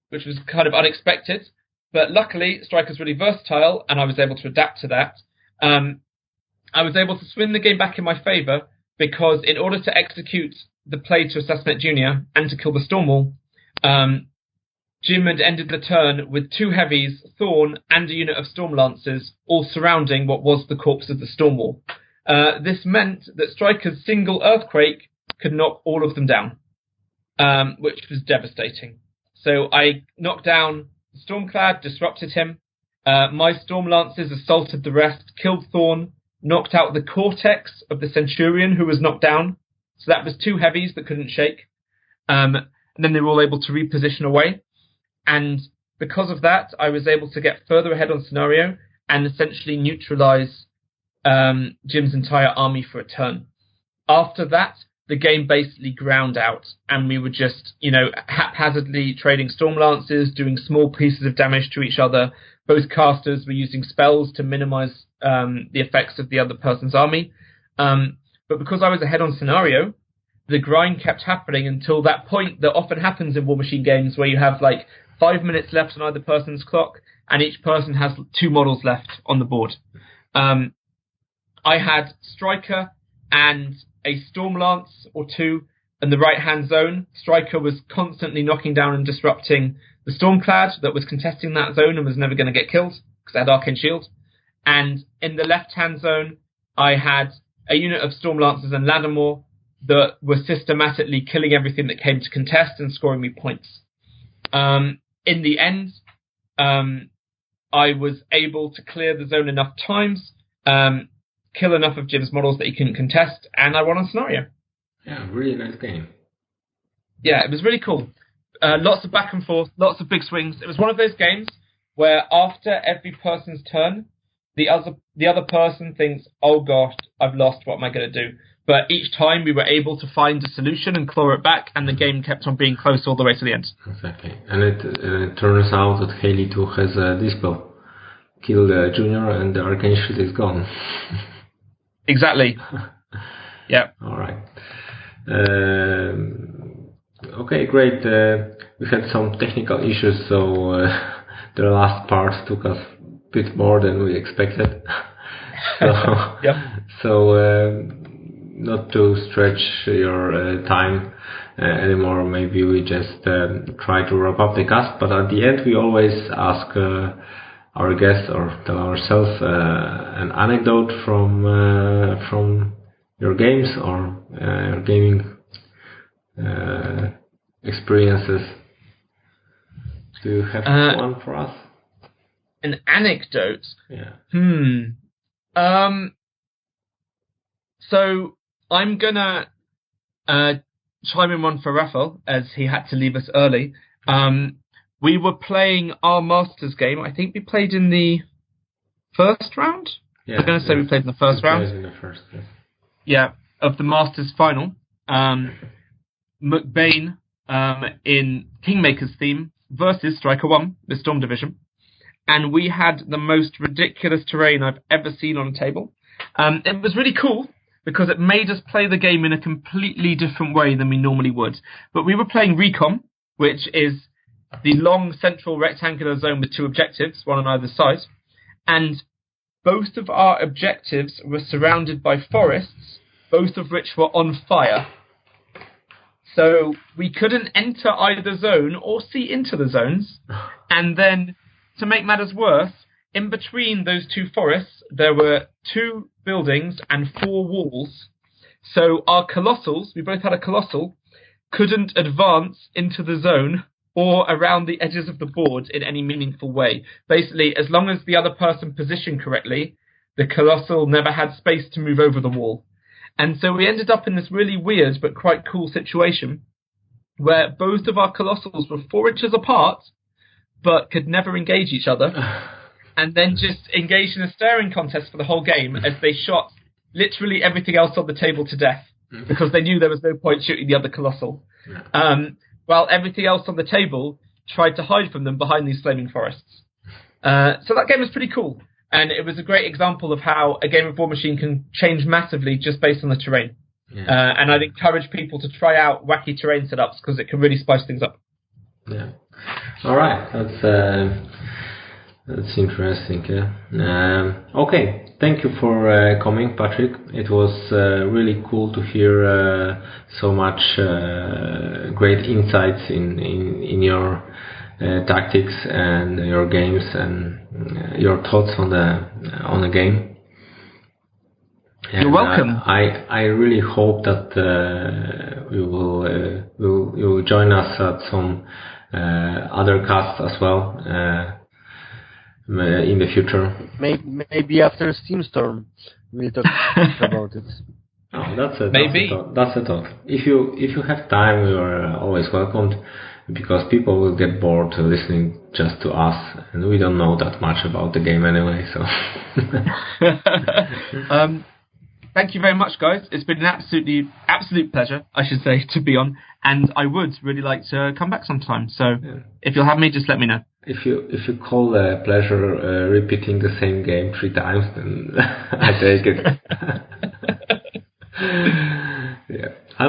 which was kind of unexpected. But luckily, Stryker's really versatile, and I was able to adapt to that. I was able to swing the game back in my favour, because in order to execute the play to assassinate Junior and to kill the Stormwall, Jim had ended the turn with 2 heavies, Thorn, and a unit of Storm Lancers, all surrounding what was the corpse of the Stormwall. This meant that Stryker's single Earthquake could knock all of them down, which was devastating. So I knocked down the Stormclad, disrupted him. My Storm Lancers assaulted the rest, killed Thorn, knocked out the cortex of the Centurion, who was knocked down. So that was 2 heavies that couldn't shake. And then they were all able to reposition away. And because of that, I was able to get further ahead on scenario and essentially neutralize Jim's entire army for a turn. After that, the game basically ground out, and we were just, haphazardly trading Storm Lances, doing small pieces of damage to each other. Both casters were using spells to minimize the effects of the other person's army. But because I was ahead on scenario, the grind kept happening until that point that often happens in Warmachine games, where you have 5 minutes left on either person's clock, and each person has 2 models left on the board. I had Stryker and a Storm Lance or 2 in the right-hand zone. Stryker was constantly knocking down and disrupting the Stormclad that was contesting that zone and was never going to get killed because it had Arcane Shield. And in the left-hand zone, I had a unit of Storm Lancers and Lattimore that were systematically killing everything that came to contest and scoring me points. In the end, I was able to clear the zone enough times, kill enough of Jim's models that he couldn't contest, and I won on scenario. Yeah, really nice game. Yeah, it was really cool. Lots of back and forth, lots of big swings. It was one of those games where after every person's turn, the other person thinks, oh gosh, I've lost, what am I going to do? But each time we were able to find a solution and claw it back, and the game kept on being close all the way to the end. Exactly. And it turns out that Haley too has a Dispel. Kill the Junior and the Arcane Shield is gone. Exactly. Yeah. All right. Okay, great. We had some technical issues, so the last part took us a bit more than we expected. So, yep. So not to stretch your time anymore, maybe we just try to wrap up the cast. But at the end, we always ask our guests or tell ourselves an anecdote from your games or your gaming experiences. Do you have one for us? An anecdote. Yeah. So I'm gonna chime in one for Raphael, as he had to leave us early. We were playing our Masters game. I think we played in the first round. Yeah, I'm going to say we played in the first round. In the first, yes. Yeah, of the Masters final. McBain in Kingmaker's theme versus Stryker1, the Storm Division. And we had the most ridiculous terrain I've ever seen on a table. It was really cool because it made us play the game in a completely different way than we normally would. But we were playing Recon, which is the long central rectangular zone with 2 objectives, one on either side. And both of our objectives were surrounded by forests, both of which were on fire. So we couldn't enter either zone or see into the zones. And then, to make matters worse, in between those 2 forests, there were 2 buildings and 4 walls. So our Colossals, we both had a Colossal, couldn't advance into the zone or around the edges of the board in any meaningful way. Basically, as long as the other person positioned correctly, the Colossal never had space to move over the wall. And so we ended up in this really weird but quite cool situation where both of our Colossals were 4 inches apart but could never engage each other, and then just engaged in a staring contest for the whole game as they shot literally everything else on the table to death because they knew there was no point shooting the other Colossal. While everything else on the table tried to hide from them behind these flaming forests. So that game was pretty cool. And it was a great example of how a game of Warmachine can change massively just based on the terrain. Yeah. And I'd encourage people to try out wacky terrain setups because it can really spice things up. Yeah. All right. That's interesting. Yeah. Okay. Thank you for coming, Patrick. It was really cool to hear so much great insights in your tactics and your games and your thoughts on the game. And you're welcome. I really hope that you will join us at some other casts as well in the future. Maybe after Steamstorm we'll talk about it. Oh, that's a thought. If you have time, you are always welcomed, because people will get bored listening just to us, and we don't know that much about the game anyway. So, thank you very much, guys. It's been an absolute pleasure, I should say, to be on, and I would really like to come back sometime. So, if you'll have me, just let me know. If you call pleasure repeating the same game 3 times, then I take it. Yeah, I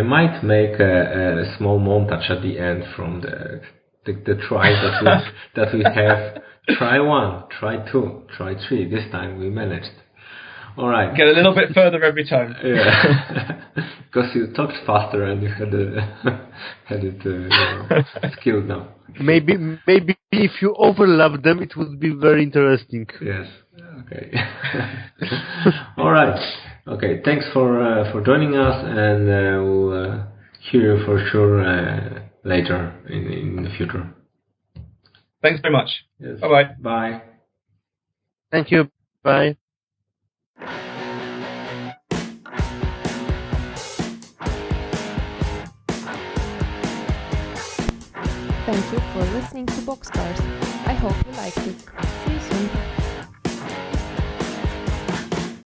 might make a small montage at the end from the tries that we have. Try 1, try 2, try 3. This time we managed. All right. Get a little bit further every time. Yeah, because you talked faster and you had it skilled now. Maybe if you overlap them, it would be very interesting. Yes. Okay. All right. Okay. Thanks for joining us, and we'll hear you for sure later in the future. Thanks very much. Yes. Bye-bye. Bye. Thank you. Bye. Thank you for listening to Boxcars. I hope you liked it. See you soon.